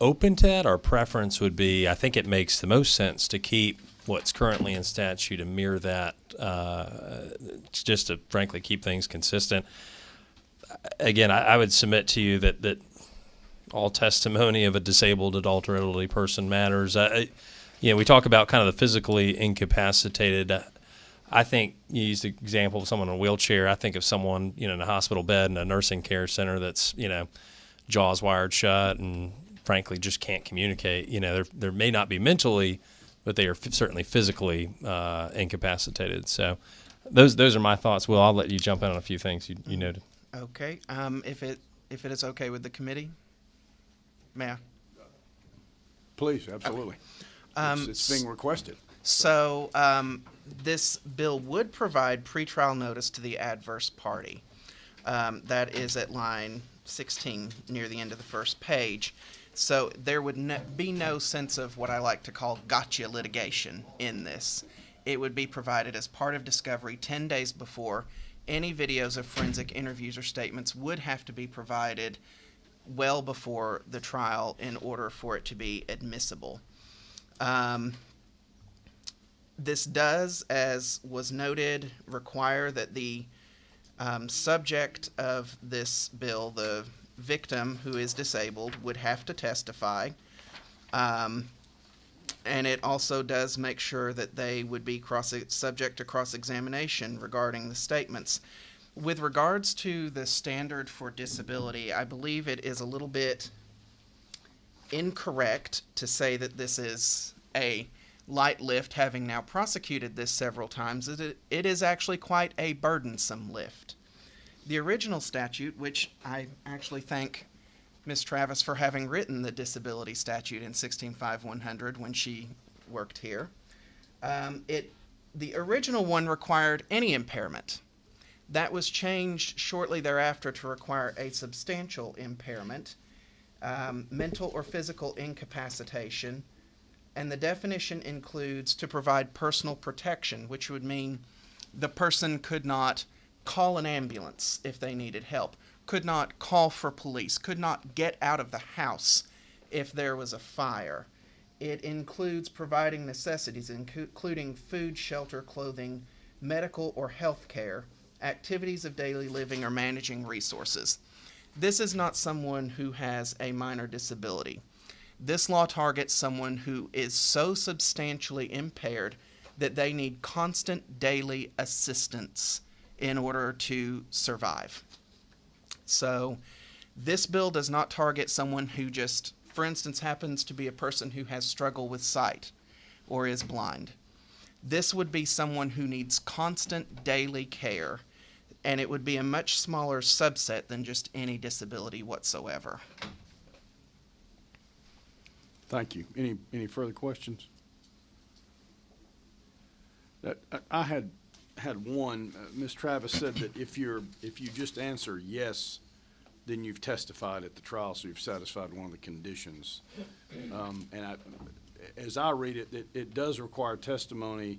open to that. Our preference would be, I think it makes the most sense to keep what's currently in statute and mirror that, just to frankly keep things consistent. Again, I would submit to you that all testimony of a disabled adult or elderly person matters. We talk about kind of the physically incapacitated. I think you used the example of someone in a wheelchair. I think of someone, in a hospital bed in a nursing care center that's, jaws wired shut and frankly just can't communicate. There may not be mentally, but they are certainly physically incapacitated. So those are my thoughts. Will, I'll let you jump in on a few things you noted. Okay. If it is okay with the committee, may I? Please, absolutely. It's being requested. So this bill would provide pretrial notice to the adverse party. That is at line 16 near the end of the first page. So there would be no sense of what I like to call gotcha litigation in this. It would be provided as part of discovery 10 days before. Any videos of forensic interviews or statements would have to be provided well before the trial in order for it to be admissible. This does, as was noted, require that the subject of this bill, the victim who is disabled, would have to testify. And it also does make sure that they would be subject to cross-examination regarding the statements. With regards to the standard for disability, I believe it is a little bit incorrect to say that this is a light lift, having now prosecuted this several times. It is actually quite a burdensome lift. The original statute, which I actually thank Ms. Travis for having written the disability statute in 16.5.100 when she worked here, the original one required any impairment. That was changed shortly thereafter to require a substantial impairment, mental or physical incapacitation, and the definition includes to provide personal protection, which would mean the person could not call an ambulance if they needed help, could not call for police, could not get out of the house if there was a fire. It includes providing necessities, including food, shelter, clothing, medical or health care, activities of daily living, or managing resources. This is not someone who has a minor disability. This law targets someone who is so substantially impaired that they need constant daily assistance in order to survive. So this bill does not target someone who just, for instance, happens to be a person who has struggle with sight or is blind. This would be someone who needs constant daily care, and it would be a much smaller subset than just any disability whatsoever. Thank you. Any further questions? I had one. Ms. Travis said that if you just answer yes, then you've testified at the trial, so you've satisfied one of the conditions. As I read it, it does require testimony,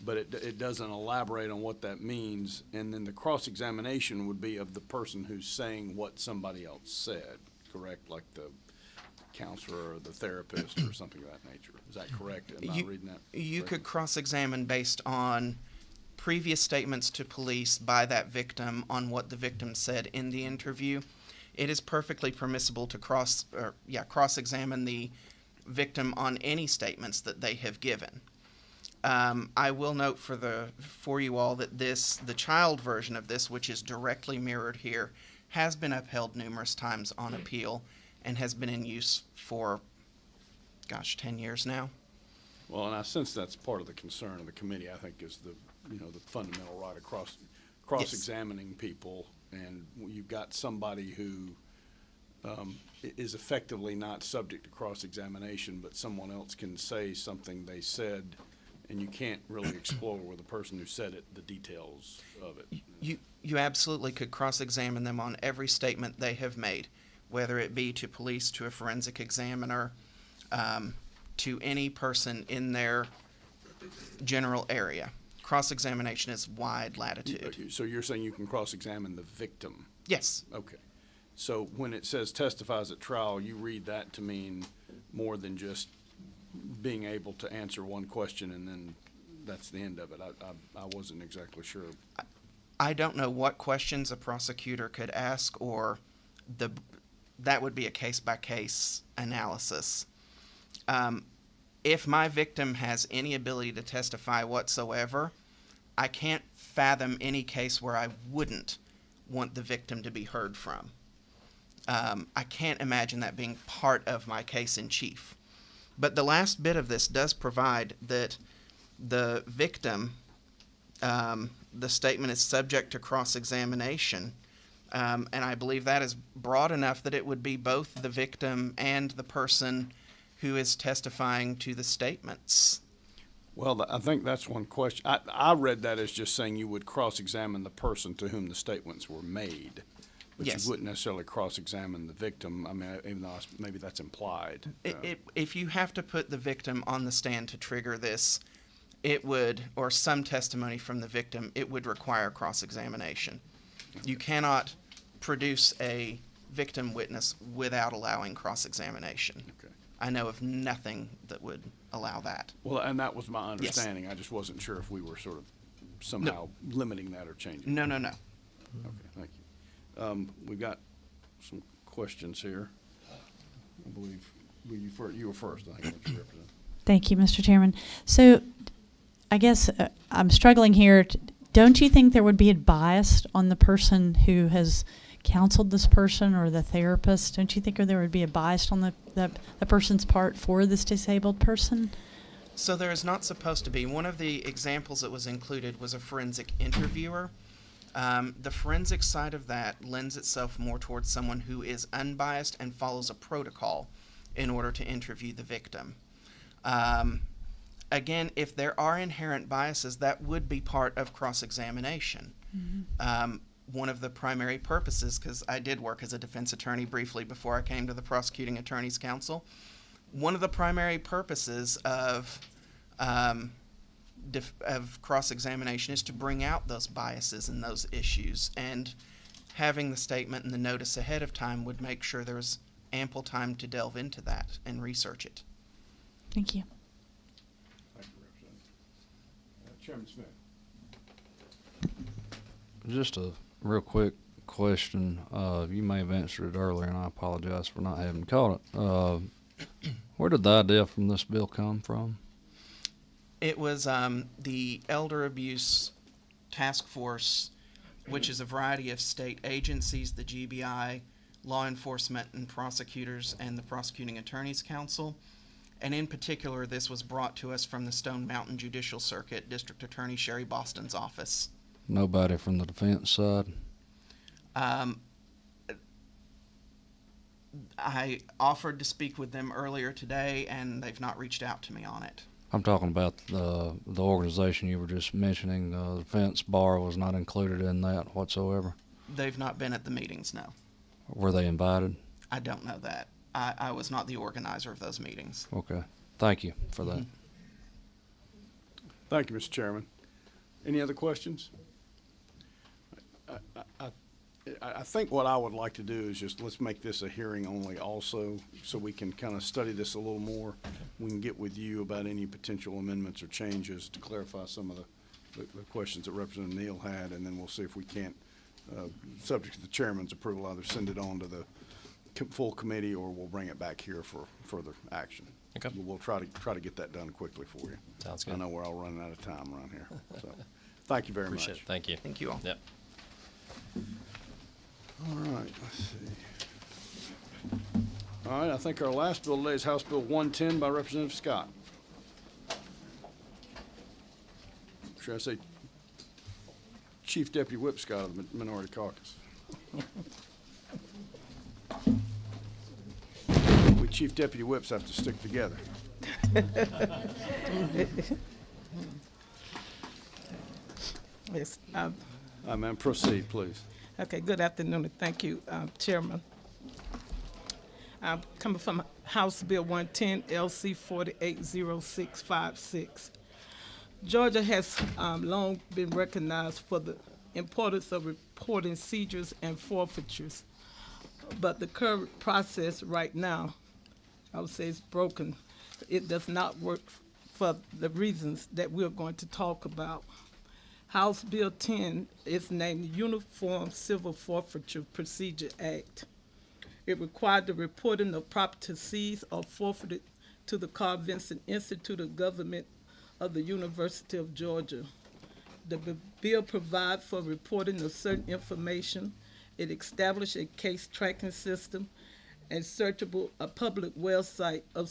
but it doesn't elaborate on what that means. And then the cross-examination would be of the person who's saying what somebody else said, correct? Like the counselor or the therapist or something of that nature. Is that correct? Am I reading that You correctly? could cross-examine based on previous statements to police by that victim on what the victim said in the interview. It is perfectly permissible to cross-examine the victim on any statements that they have given. I will note for you all that the child version of this, which is directly mirrored here, has been upheld numerous times on appeal and has been in use for, 10 years now. Well, and I sense that's part of the concern of the committee, I think, is the fundamental right of cross-examining people. And you've got somebody who is effectively not subject to cross-examination, but someone else can say something they said, and you can't really explore with the person who said it, the details of it. You absolutely could cross-examine them on every statement they have made, whether it be to police, to a forensic examiner, to any person in their general area. Cross-examination is wide latitude. So you're saying you can cross-examine the victim? Yes. Okay. So when it says testifies at trial, you read that to mean more than just being able to answer one question and then that's the end of it. I wasn't exactly sure. I don't know what questions a prosecutor could ask, or that would be a case-by-case analysis. If my victim has any ability to testify whatsoever, I can't fathom any case where I wouldn't want the victim to be heard from. I can't imagine that being part of my case in chief. But the last bit of this does provide that the victim, the statement is subject to cross-examination, and I believe that is broad enough that it would be both the victim and the person who is testifying to the statements. Well, I think that's one question. I read that as just saying you would cross-examine the person to whom the statements were made. But Yes. you wouldn't necessarily cross-examine the victim. I mean, even though maybe that's implied. If you have to put the victim on the stand to trigger this, it would, or some testimony from the victim, it would require cross-examination. You cannot produce a victim witness without allowing cross-examination. Okay. I know of nothing that would allow that. Well, and that was my understanding. I just wasn't sure if we were sort of somehow limiting that or changing. No. Okay, thank you. We've got some questions here. I believe you were first, I think, what you represent. Thank you, Mr. Chairman. So I guess I'm struggling here. Don't you think there would be a bias on the person who has counseled this person or the therapist? Don't you think there would be a bias on the person's part for this disabled person? So there is not supposed to be. One of the examples that was included was a forensic interviewer. The forensic side of that lends itself more towards someone who is unbiased and follows a protocol in order to interview the victim. Again, if there are inherent biases, that would be part of cross-examination. Mm-hmm. One of the primary purposes, because I did work as a defense attorney briefly before I came to the Prosecuting Attorneys Council, one of the primary purposes of cross-examination is to bring out those biases and those issues, and having the statement and the notice ahead of time would make sure there's ample time to delve into that and research it. Thank you. Thank you, Representative. Chairman Smith. Just a real quick question. You may have answered it earlier, and I apologize for not having caught it. Where did the idea from this bill come from? It was the Elder Abuse Task Force, which is a variety of state agencies, the GBI, law enforcement and prosecutors, and the Prosecuting Attorneys Council. And in particular, this was brought to us from the Stone Mountain Judicial Circuit, District Attorney Sherry Boston's office. Nobody from the defense side? I offered to speak with them earlier today, and they've not reached out to me on it. I'm talking about the organization you were just mentioning. The defense bar was not included in that whatsoever. They've not been at the meetings, no. Were they invited? I don't know that. I was not the organizer of those meetings. Okay. Thank you for that. Thank you, Mr. Chairman. Any other questions? I think what I would like to do is just let's make this a hearing only also, so we can kind of study this a little more. We can get with you about any potential amendments or changes to clarify some of the questions that Representative Neal had, and then we'll see if we can't, subject to the chairman's approval, either send it on to the full committee or we'll bring it back here for further action. Okay. We'll try to get that done quickly for you. Sounds good. I know we're all running out of time around here. So, thank you very much. Appreciate it. Thank you. Thank you all. Yep. All right, let's see. All right, I think our last bill today is House Bill 110 by Representative Scott. Should I say Chief Deputy Whip Scott of the Minority Caucus? We Chief Deputy Whips have to stick together. Yes, All right, ma'am, proceed, please. okay, good afternoon, and thank you, Chairman. I'm coming from House Bill 110, LC 480656. Georgia has long been recognized for the importance of reporting seizures and forfeitures, but the current process right now, I would say, is broken. It does not work for the reasons that we're going to talk about. House Bill 10 is named Uniform Civil Forfeiture Procedure Act. It required the reporting of property seized or forfeited to the Carl Vinson Institute of Government of the University of Georgia. bill provides for reporting of certain information. It established a case tracking system and searchable a public website of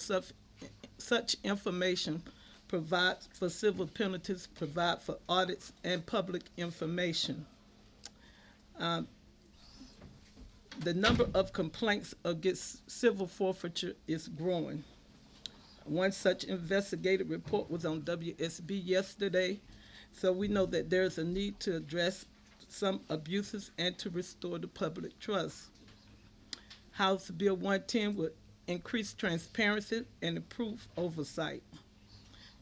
such information, provides for civil penalties, provide for audits and public information. The number of complaints against civil forfeiture is growing. One such investigative report was on WSB yesterday, so we know that there's a need to address some abuses and to restore the public trust. House Bill 110 would increase transparency and improve oversight,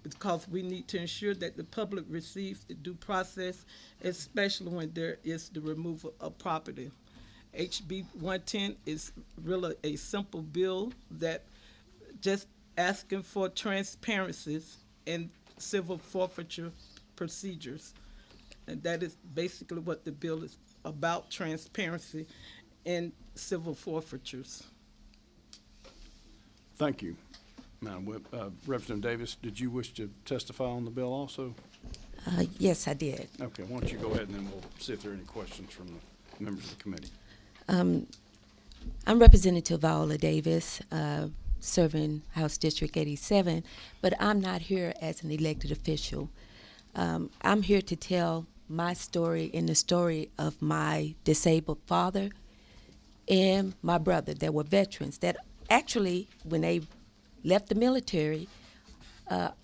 because we need to ensure that the public receives the due process, especially when there is the removal of property. HB 110 is really a simple bill that just asking for transparencies in civil forfeiture procedures. And that is basically what the bill is about, transparency in civil forfeitures. Thank you, Madam Whip. Representative Davis, did you wish to testify on the bill also? Yes, I did. Okay, why don't you go ahead and then we'll see if there are any questions from the members of the committee. I'm Representative Viola Davis, serving House District 87, but I'm not here as an elected official. I'm here to tell my story and the story of my disabled father and my brother that were veterans that actually, when they left the military,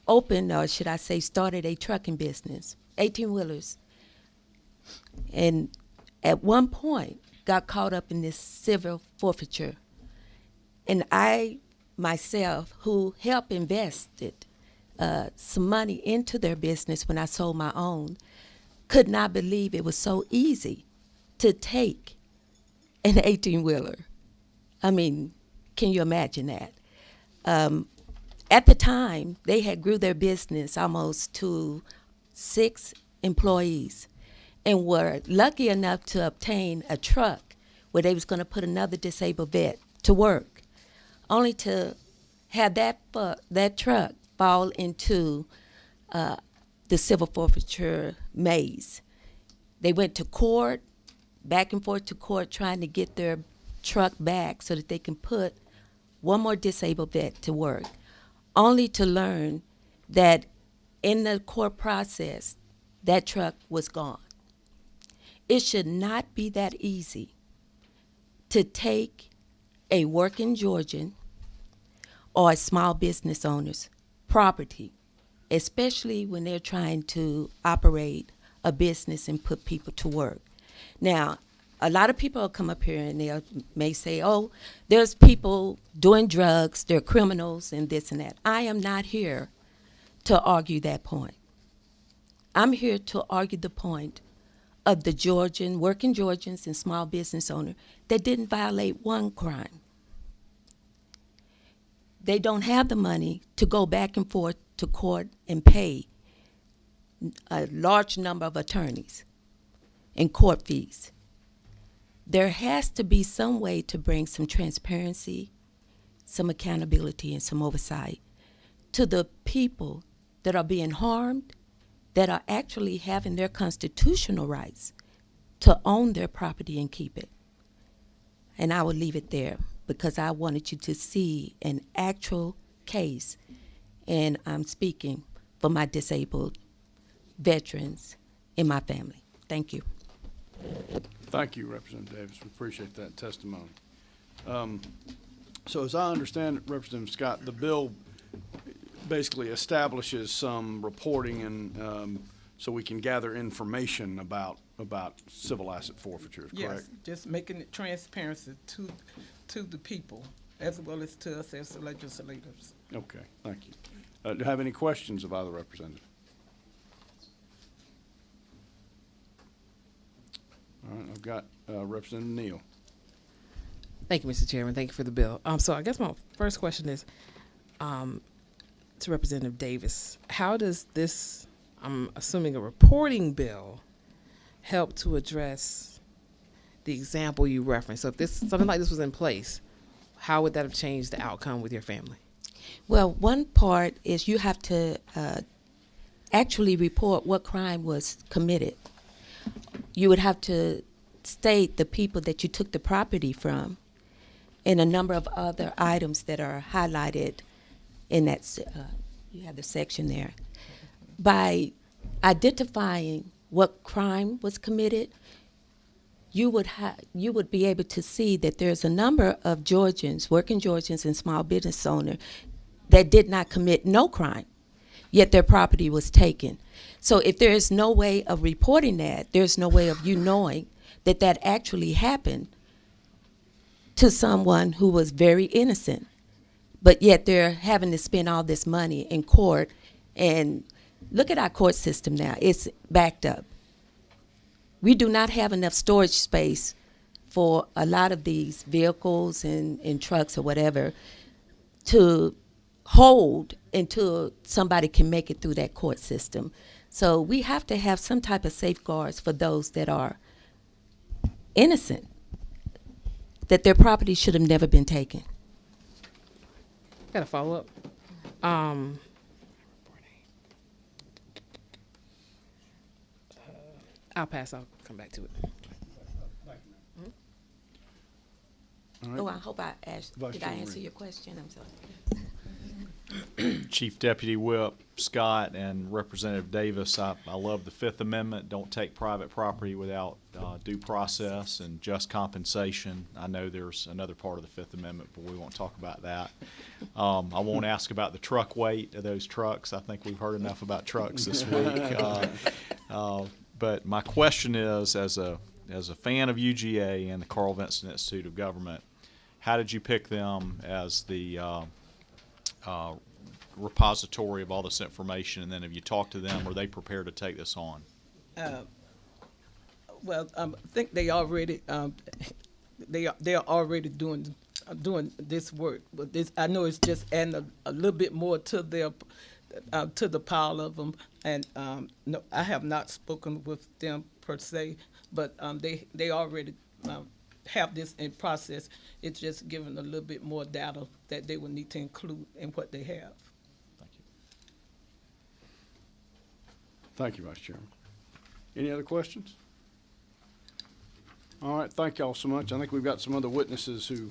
opened, or should I say, started a trucking business, 18-wheelers. And at one point, got caught up in this civil forfeiture. And I, myself, who helped invested some money into their business when I sold my own, could not believe it was so easy to take an 18-wheeler. I mean, can you imagine that? At the time, they had grew their business almost to 6 employees and were lucky enough to obtain a truck where they was going to put another disabled vet to work, only to have that truck fall into the civil forfeiture maze. They went to court, back and forth to court, trying to get their truck back so that they can put one more disabled vet to work, only to learn that in the court process, that truck was gone. It should not be that easy to take a working Georgian or a small business owner's property, especially when they're trying to operate a business and put people to work. Now, a lot of people will come up here and they may say, oh, there's people doing drugs, they're criminals and this and that. I am not here to argue that point. I'm here to argue the point of the Georgian, working Georgians and small business owners that didn't violate one crime. They don't have the money to go back and forth to court and pay a large number of attorneys and court fees. There has to be some way to bring some transparency, some accountability, and some oversight to the people that are being harmed, that are actually having their constitutional rights to own their property and keep it. And I will leave it there because I wanted you to see an actual case, and I'm speaking for my disabled veterans in my family. Thank you. Thank you, Representative Davis. We appreciate that testimony. So as I understand it, Representative Scott, the bill basically establishes some reporting and so we can gather information about civil asset forfeitures, correct? Yes, just making it transparency to the people as well as to us as the legislators. Okay, thank you. Do you have any questions of either representative? All right, I've got Representative Neal. Thank you, Mr. Chairman. Thank you for the bill. So I guess my first question is to Representative Davis. How does this, I'm assuming a reporting bill, help to address the example you referenced? So if this something like this was in place, how would that have changed the outcome with your family? Well, one part is you have to actually report what crime was committed. You would have to state the people that you took the property from and a number of other items that are highlighted in that, you have the section there. By identifying what crime was committed, you would be able to see that there's a number of Georgians, working Georgians and small business owners that did not commit no crime, yet their property was taken. So if there is no way of reporting that, there's no way of you knowing that that actually happened to someone who was very innocent, but yet they're having to spend all this money in court. And look at our court system now, it's backed up. We do not have enough storage space for a lot of these vehicles and trucks or whatever to hold until somebody can make it through that court system. So we have to have some type of safeguards for those that are innocent, that their property should have never been taken. Got a follow up. I'll pass. I'll come back to it. All right. Oh, I hope I Vice did I Chairman answer Reed. your question? I'm sorry. Chief Deputy Whip Scott and Representative Davis, I love the Fifth Amendment. Don't take private property without due process and just compensation. I know there's another part of the Fifth Amendment, but we won't talk about that. I won't ask about the truck weight of those trucks. I think we've heard enough about trucks this week. But my question is, as a fan of UGA and the Carl Vinson Institute of Government, how did you pick them as the repository of all this information, and then have you talked to them? Are they prepared to take this on? Well, I think they already they are already doing this work, but this I know it's just adding a little bit more to their to the pile of them. And no, I have not spoken with them per se, but they already have this in process. It's just giving a little bit more data that they will need to include in what they have. Thank you. Thank you, Vice Chairman. Any other questions? All right, thank y'all so much. I think we've got some other witnesses who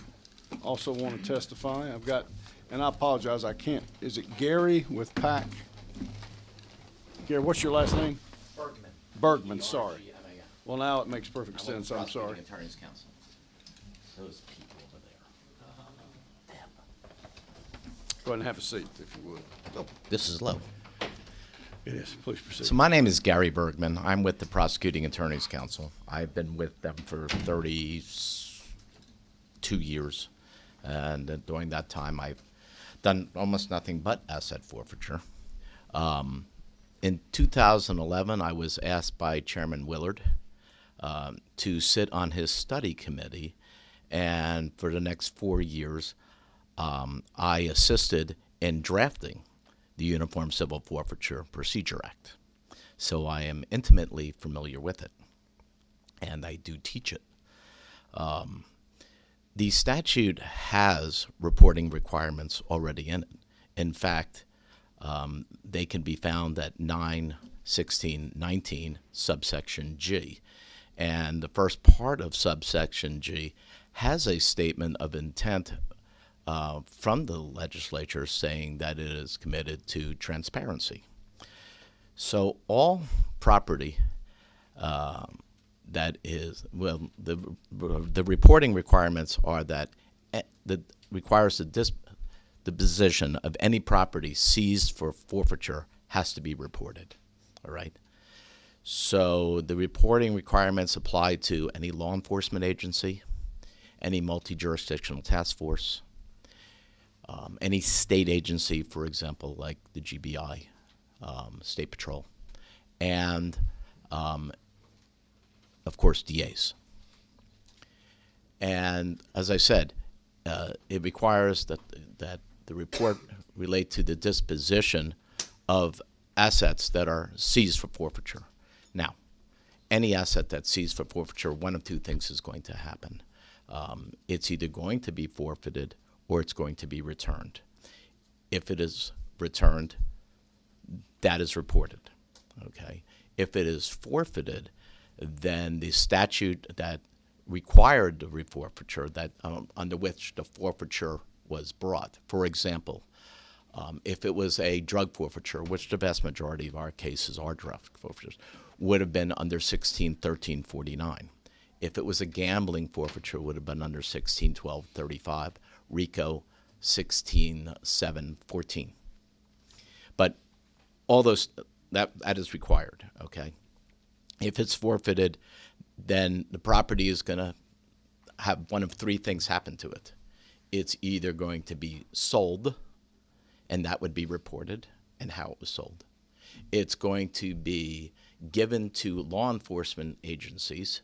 also want to testify. I've got, and I apologize, I can't, is it Gary with PAC? Gary, what's your last name? Bergman. Bergman, sorry. Well, now it makes perfect sense, I'm sorry. Attorney's Council. Those people over there. Go ahead and have a seat, if you would. Oh, this is low. It is, please proceed. So my name is Gary Bergman. I'm with the Prosecuting Attorneys Council. I've been with them for 32 years. And during that time, I've done almost nothing but asset forfeiture. In 2011, I was asked by Chairman Willard to sit on his study committee, and for the next 4 years, I assisted in drafting the Uniform Civil Forfeiture Procedure Act. So I am intimately familiar with it, and I do teach it. The statute has reporting requirements already in it. In fact, they can be found at 9:16:19 subsection G. And the first part of subsection G has a statement of intent from the legislature saying that it is committed to transparency. So all property that is, well, the reporting requirements are that requires the disposition of any property seized for forfeiture has to be reported, all right? So the reporting requirements apply to any law enforcement agency, any multi-jurisdictional task force, any state agency, for example, like the GBI, State Patrol, and of course DAs. And as I said, it requires that the report relate to the disposition of assets that are seized for forfeiture. Now, any asset that's seized for forfeiture, one of two things is going to happen. It's either going to be forfeited or it's going to be returned. If it is returned, that is reported. okay? If it is forfeited, then the statute that required the forfeiture, that under which the forfeiture was brought, for example, if it was a drug forfeiture, which the vast majority of our cases are drug forfeitures, would have been under 161349. If it was a gambling forfeiture, would have been under 161235, RICO 16714. But all those, that is required, okay? If it's forfeited, then the property is going to have one of three things happen to it. It's either going to be sold, and that would be reported and how it was sold. It's going to be given to law enforcement agencies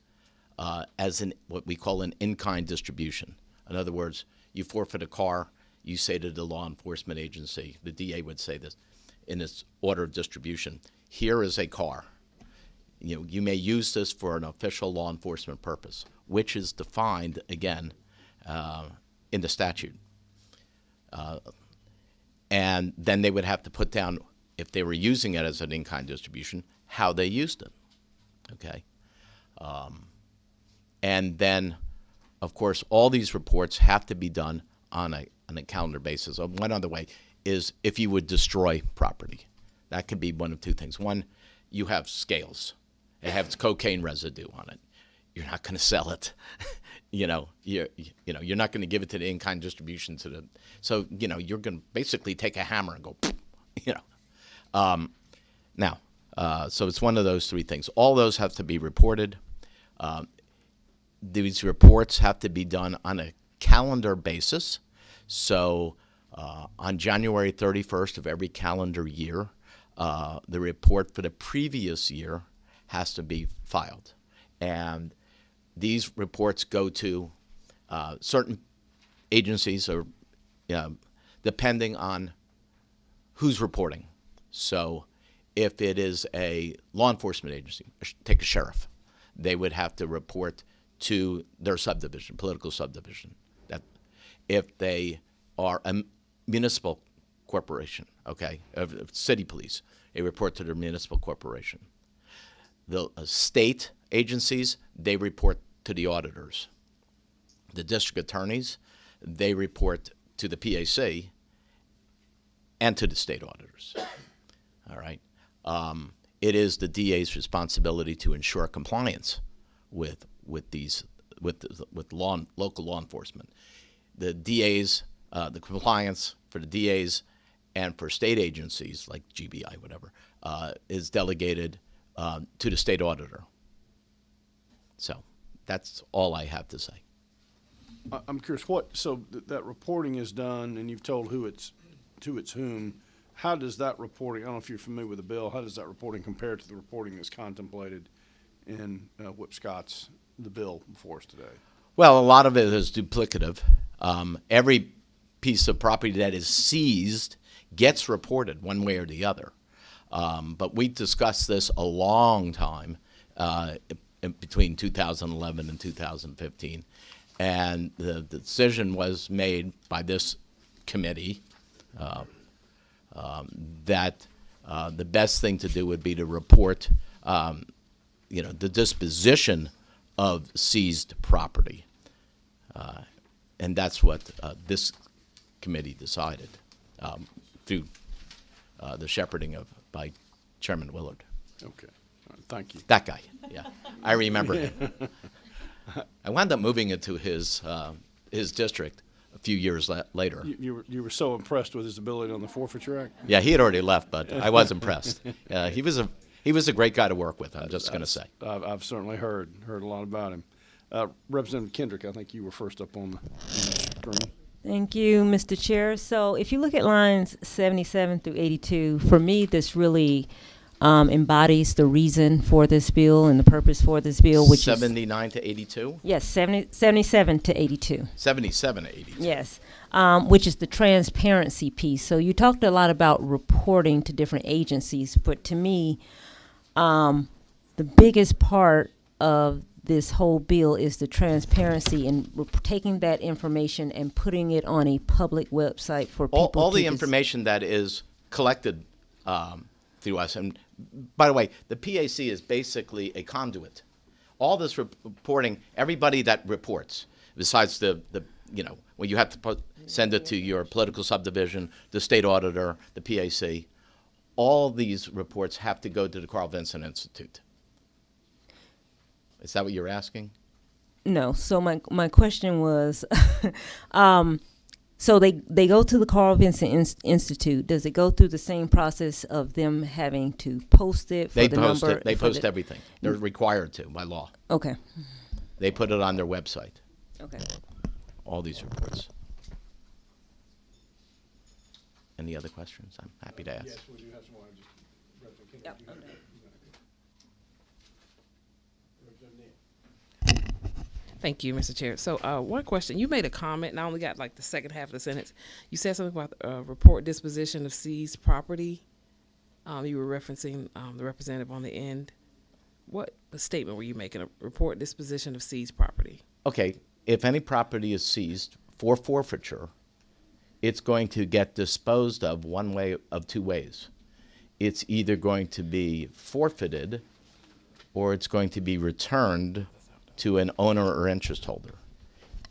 as what we call an in-kind distribution. In other words, you forfeit a car, you say to the law enforcement agency, the DA would say this in its order of distribution, here is a car. You may use this for an official law enforcement purpose, which is defined, again, in the statute. And then they would have to put down, if they were using it as an in-kind distribution, how they used it, okay? And then, of course, all these reports have to be done on a calendar basis. One other way is if you would destroy property. That could be one of two things. One, you have scales. It has cocaine residue on it. You're not going to sell it. You're not going to give it to the in-kind distribution so you're going to basically take a hammer and go, so it's one of those three things. All those have to be reported. These reports have to be done on a calendar basis. So on January 31st of every calendar year, the report for the previous year has to be filed. And these reports go to certain agencies or depending on who's reporting. So if it is a law enforcement agency, take a sheriff, they would have to report to their subdivision, political subdivision. That if they are a municipal corporation, okay, city police, they report to their municipal corporation. The state agencies, they report to the auditors. The district attorneys, they report to the PAC and to the state auditors. All right. It is the DA's responsibility to ensure compliance with local law enforcement. The DA's, the compliance for the DA's and for state agencies like GBI, whatever, is delegated to the state auditor. So that's all I have to say. I'm curious, that reporting is done, and you've told who it's whom. How does that reporting, I don't know if you're familiar with the bill, how does that reporting compare to the reporting that's contemplated in Whip Scott's, the bill before us today? Well, a lot of it is duplicative. Every piece of property that is seized gets reported one way or the other. But we discussed this a long time between 2011 and 2015. And the decision was made by this committee that the best thing to do would be to report, the disposition of seized property. And that's what this committee decided through the shepherding by Chairman Willard. Okay. All right. Thank you. That guy, yeah. I remember him. I wound up moving it to his district a few years later. You were so impressed with his ability on the Forfeiture Act? Yeah, he had already left, but I was impressed. He was a great guy to work with, I'm just going to say. I've certainly heard a lot about him. Representative Kendrick, I think you were first up on the screen. Thank you, Mr. Chair. So if you look at lines 77 through 82, for me, this really embodies the reason for this bill and the purpose for this bill, which 79 to 82? Yes, 77 to 82. 77 to 82. Yes, which is the transparency piece. So you talked a lot about reporting to different agencies, but to me, the biggest part of this whole bill is the transparency and taking that information and putting it on a public website for people all the information that is collected through us, and by the way, the PAC is basically a conduit. All this reporting, everybody that reports, besides the when you have to send it to your political subdivision, the state auditor, the PAC, all these reports have to go to the Carl Vinson Institute. Is that what you're asking? No. So my question was, so they go to the Carl Vinson Institute. Does it go through the same process of them having to post it for They the post number? it. They post everything. They're required to by law. Okay. They put it on their website. Okay. All these reports. Any other questions? I'm happy to ask. Yes, we do have some more. Yep. Thank you, Mr. Chair. So one question. You made a comment, and I only got like the second half of the sentence. You said something about report disposition of seized property. You were referencing the representative on the end. What statement were you making? A report disposition of seized property. Okay, if any property is seized for forfeiture, it's going to get disposed of one way of two ways. It's either going to be forfeited or it's going to be returned to an owner or interest holder.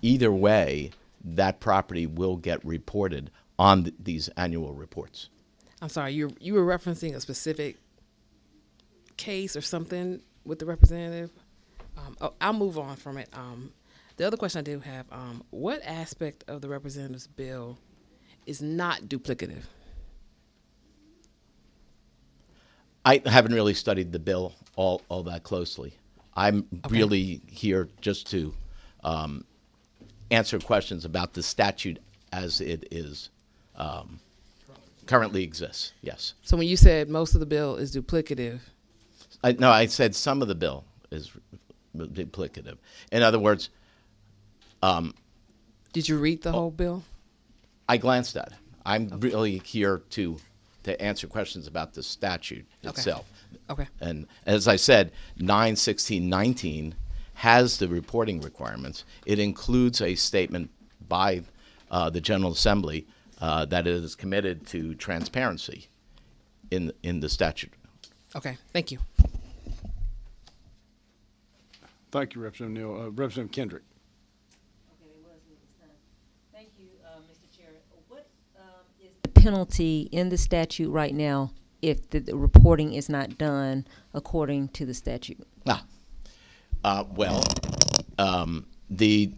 Either way, that property will get reported on these annual reports. I'm sorry, you were referencing a specific case or something with the representative. I'll move on from it. The other question I do have, what aspect of the representative's bill is not duplicative? I haven't really studied the bill all that closely. I'm really here just to answer questions about the statute as it is currently exists. Yes. So when you said most of the bill is duplicative, No, I said some of the bill is duplicative. In other words, did you read the whole bill? I glanced at it. I'm really here to answer questions about the statute itself. Okay. And as I said, 9/16/19 has the reporting requirements. It includes a statement by the General Assembly that it is committed to transparency in the statute. Okay, thank you. Thank you, Representative Neal. Representative Kendrick. Thank you, Mr. Chair. What is the penalty in the statute right now if the reporting is not done according to the statute? The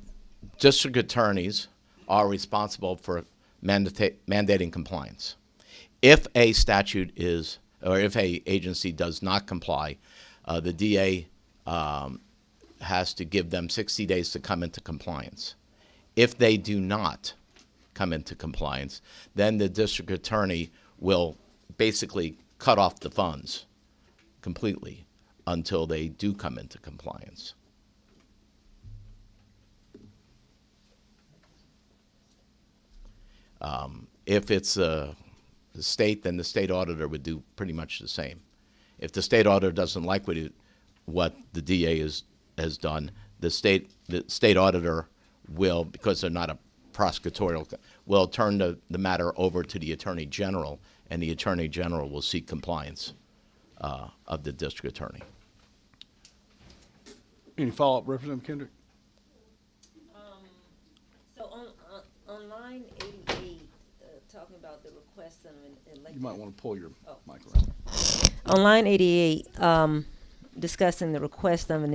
district attorneys are responsible for mandating compliance. If a statute is, or if a agency does not comply, the DA has to give them 60 days to come into compliance. If they do not come into compliance, then the district attorney will basically cut off the funds completely until they do come into compliance. If it's the state, then the state auditor would do pretty much the same. If the state auditor doesn't like what the DA has done, the state auditor will, because they're not a prosecutorial, will turn the matter over to the Attorney General, and the Attorney General will seek compliance of the district attorney. Any follow-up, Representative Kendrick? So on line 88, talking about the request of an elected... You might want to pull your mic around. On line 88, discussing the request of an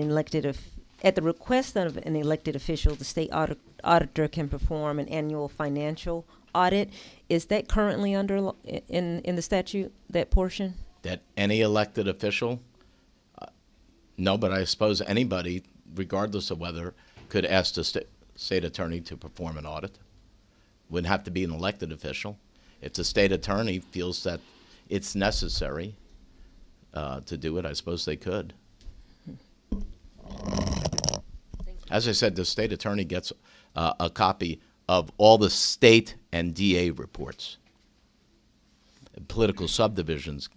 at the request of an elected official, the state auditor can perform an annual financial audit. Is that currently under in the statute, that portion? That any elected official? No, but I suppose anybody, regardless of whether, could ask the state attorney to perform an audit. Wouldn't have to be an elected official. If the state attorney feels that it's necessary to do it, I suppose they could. As I said, the state attorney gets a copy of all the state and DA reports. Political subdivisions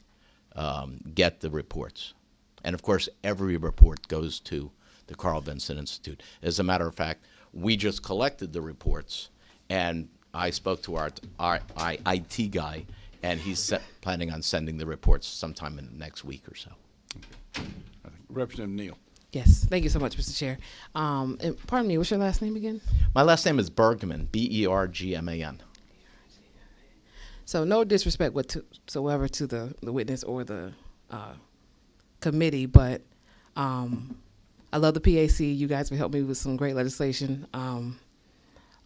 get the reports. And of course, every report goes to the Carl Vinson Institute. As a matter of fact, we just collected the reports, and I spoke to our IT guy, and he's planning on sending the reports sometime in the next week or so. Representative Neal. Yes, thank you so much, Mr. Chair. And pardon me, what's your last name again? My last name is Bergman, Bergman. So no disrespect whatsoever to the witness or the committee, but I love the PAC. You guys have helped me with some great legislation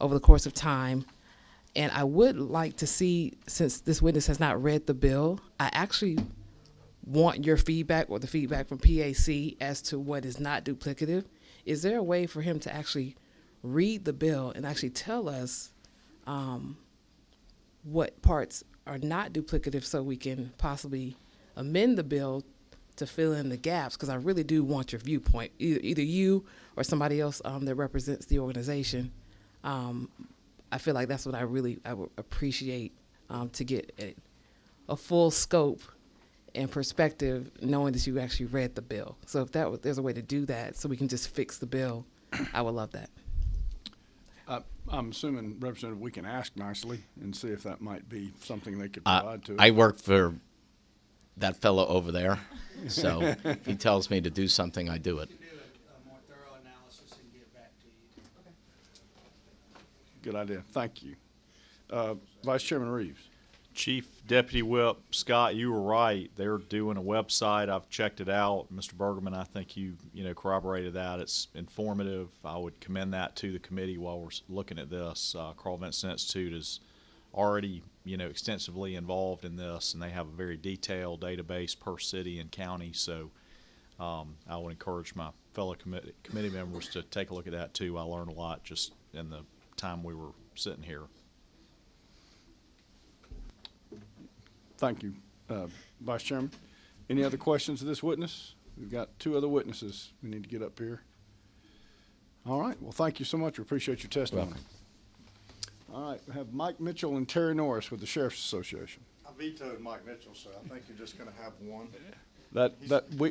over the course of time. And I would like to see, since this witness has not read the bill, I actually want your feedback or the feedback from PAC as to what is not duplicative. Is there a way for him to actually read the bill and actually tell us what parts are not duplicative so we can possibly amend the bill to fill in the gaps? Because I really do want your viewpoint, either you or somebody else that represents the organization. I feel like that's what I would appreciate to get a full scope and perspective, knowing that you actually read the bill. So if there's a way to do that so we can just fix the bill, I would love that. I'm assuming, Representative, we can ask nicely and see if that might be something they could provide to us. I work for that fellow over there, so if he tells me to do something, I do it. Good idea. Thank you. Vice Chairman Reeves. Chief Deputy Whip Scott, you were right. They're doing a website. I've checked it out. Mr. Bergman, I think you corroborated that. It's informative. I would commend that to the committee while we're looking at this. Carl Vinson Institute is already extensively involved in this, and they have a very detailed database per city and county. So I would encourage my fellow committee members to take a look at that too. I learned a lot just in the time we were sitting here. Thank you, Vice Chairman. Any other questions of this witness? We've got two other witnesses we need to get up here. All right. Well, thank you so much. We appreciate your testimony. All right. We have Mike Mitchell and Terry Norris with the Sheriff's Association. I vetoed Mike Mitchell, so I think you're just going to have one.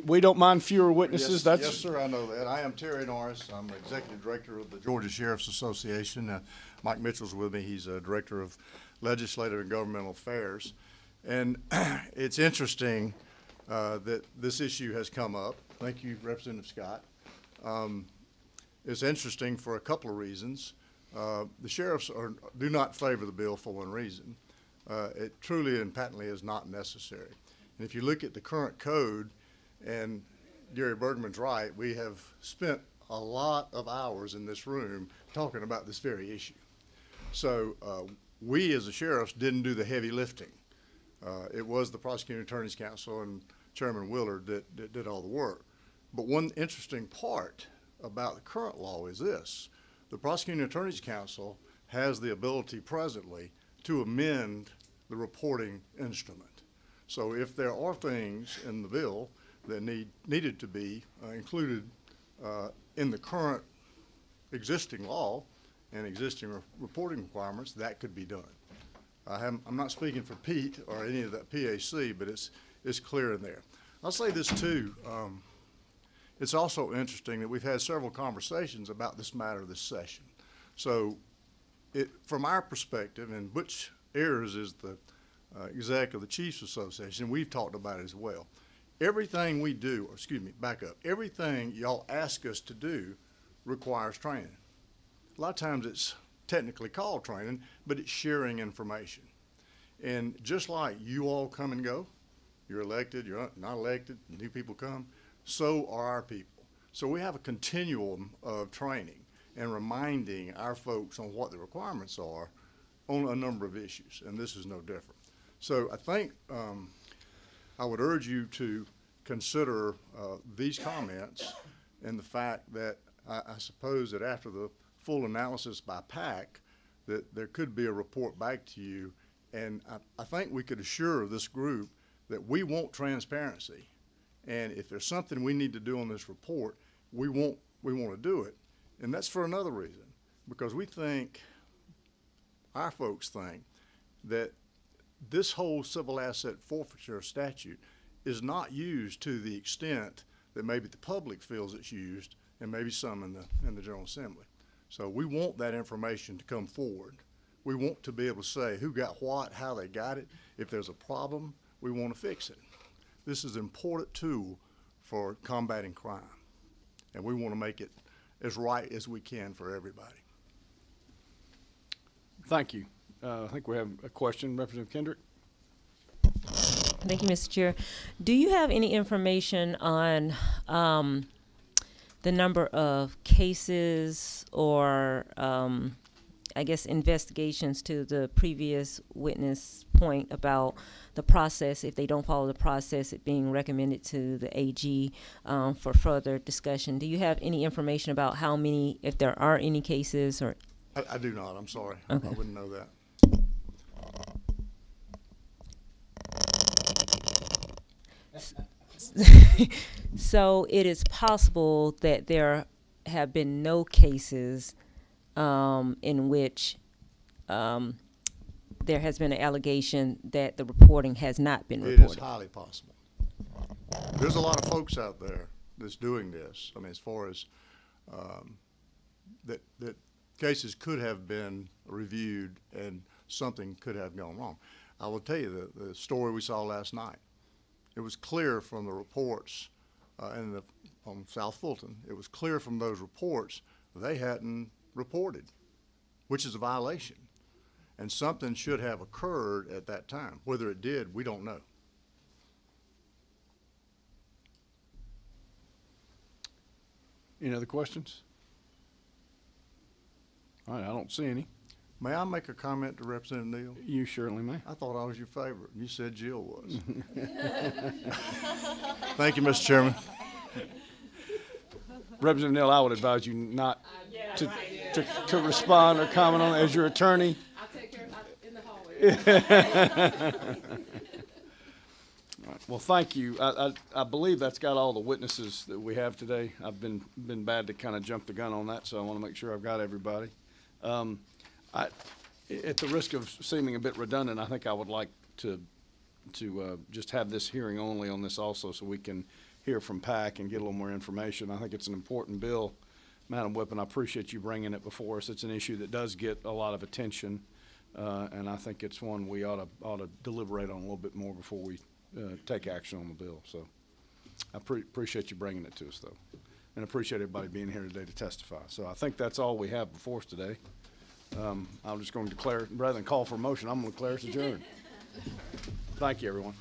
We don't mind fewer witnesses. Yes, yes, sir, I know that. I am Terry Norris. I'm the Executive Director of the Georgia Sheriff's Association. Mike Mitchell's with me. He's a Director of Legislative and Governmental Affairs. And it's interesting that this issue has come up. Thank you, Representative Scott. It's interesting for a couple of reasons. The sheriffs do not favor the bill for one reason. It truly and patently is not necessary. And if you look at the current code, and Gary Bergman's right, we have spent a lot of hours in this room talking about this very issue. So we as the sheriffs didn't do the heavy lifting. It was the Prosecuting Attorneys Council and Chairman Willard that did all the work. But one interesting part about the current law is this. The Prosecuting Attorneys Council has the ability presently to amend the reporting instrument. So if there are things in the bill that needed to be included in the current existing law and existing reporting requirements, that could be done. I'm not speaking for Pete or any of that PAC, but it's clear in there. I'll say this too. It's also interesting that we've had several conversations about this matter this session. So from our perspective, and Butch Ayers is the exec of the Chiefs Association, we've talked about it as well. Everything we do, or excuse me, back up, everything y'all ask us to do requires training. A lot of times it's technically called training, but it's sharing information. And just like you all come and go, you're elected, you're not elected, new people come, so are our people. So we have a continuum of training and reminding our folks on what the requirements are on a number of issues, and this is no different. So I think I would urge you to consider these comments and the fact that I suppose that after the full analysis by PAC, that there could be a report back to you, and I think we could assure this group that we want transparency, and if there's something we need to do on this report, we want to do it, and that's for another reason, because we think, our folks think, that this whole civil asset forfeiture statute is not used to the extent that maybe the public feels it's used, and maybe some in the General Assembly. So we want that information to come forward We want to be able to say who got what, how they got it. If there's a problem, we want to fix it. This is an important tool for combating crime, and we want to make it as right as we can for everybody. Thank you. I think we have a question, Representative Kendrick. Thank you, Mr. Chair. Do you have any information on the number of cases or, I guess, investigations to the previous witness point about the process, if they don't follow the process, it being recommended to the AG for further discussion? Do you have any information about how many, if there are any cases or? I do not, I'm sorry. Okay. I wouldn't know that. So it is possible that there have been no cases in which there has been an allegation that the reporting has not been reported. It is highly possible. There's a lot of folks out there that's doing this. I mean, as far as that cases could have been reviewed and something could have gone wrong. I will tell you the story we saw last night. It was clear from the reports from South Fulton, it was clear from those reports they hadn't reported, which is a violation. And something should have occurred at that time. Whether it did, we don't know. Any other questions? All right, I don't see any. May I make a comment to Representative Neal? You surely may. I thought I was your favorite. You said Jill was. Thank you, Mr. Chairman. Representative Neal, I would advise you not to respond or comment on it as your attorney. I'll take care of it in the hallway. All right, well, thank you. I believe that's got all the witnesses that we have today. I've been bad to kind of jump the gun on that, so I want to make sure I've got everybody. At the risk of seeming a bit redundant, I think I would like to just have this hearing only on this also, so we can hear from PAC and get a little more information. I think it's an important bill. Madam Whip, and I appreciate you bringing it before us. It's an issue that does get a lot of attention, and I think it's one we ought to deliberate on a little bit more before we take action on the bill. So I appreciate you bringing it to us, though, and appreciate everybody being here today to testify. So I think that's all we have before us today. I'm just going to declare, rather than call for a motion, I'm going to declare us adjourned. Thank you, everyone.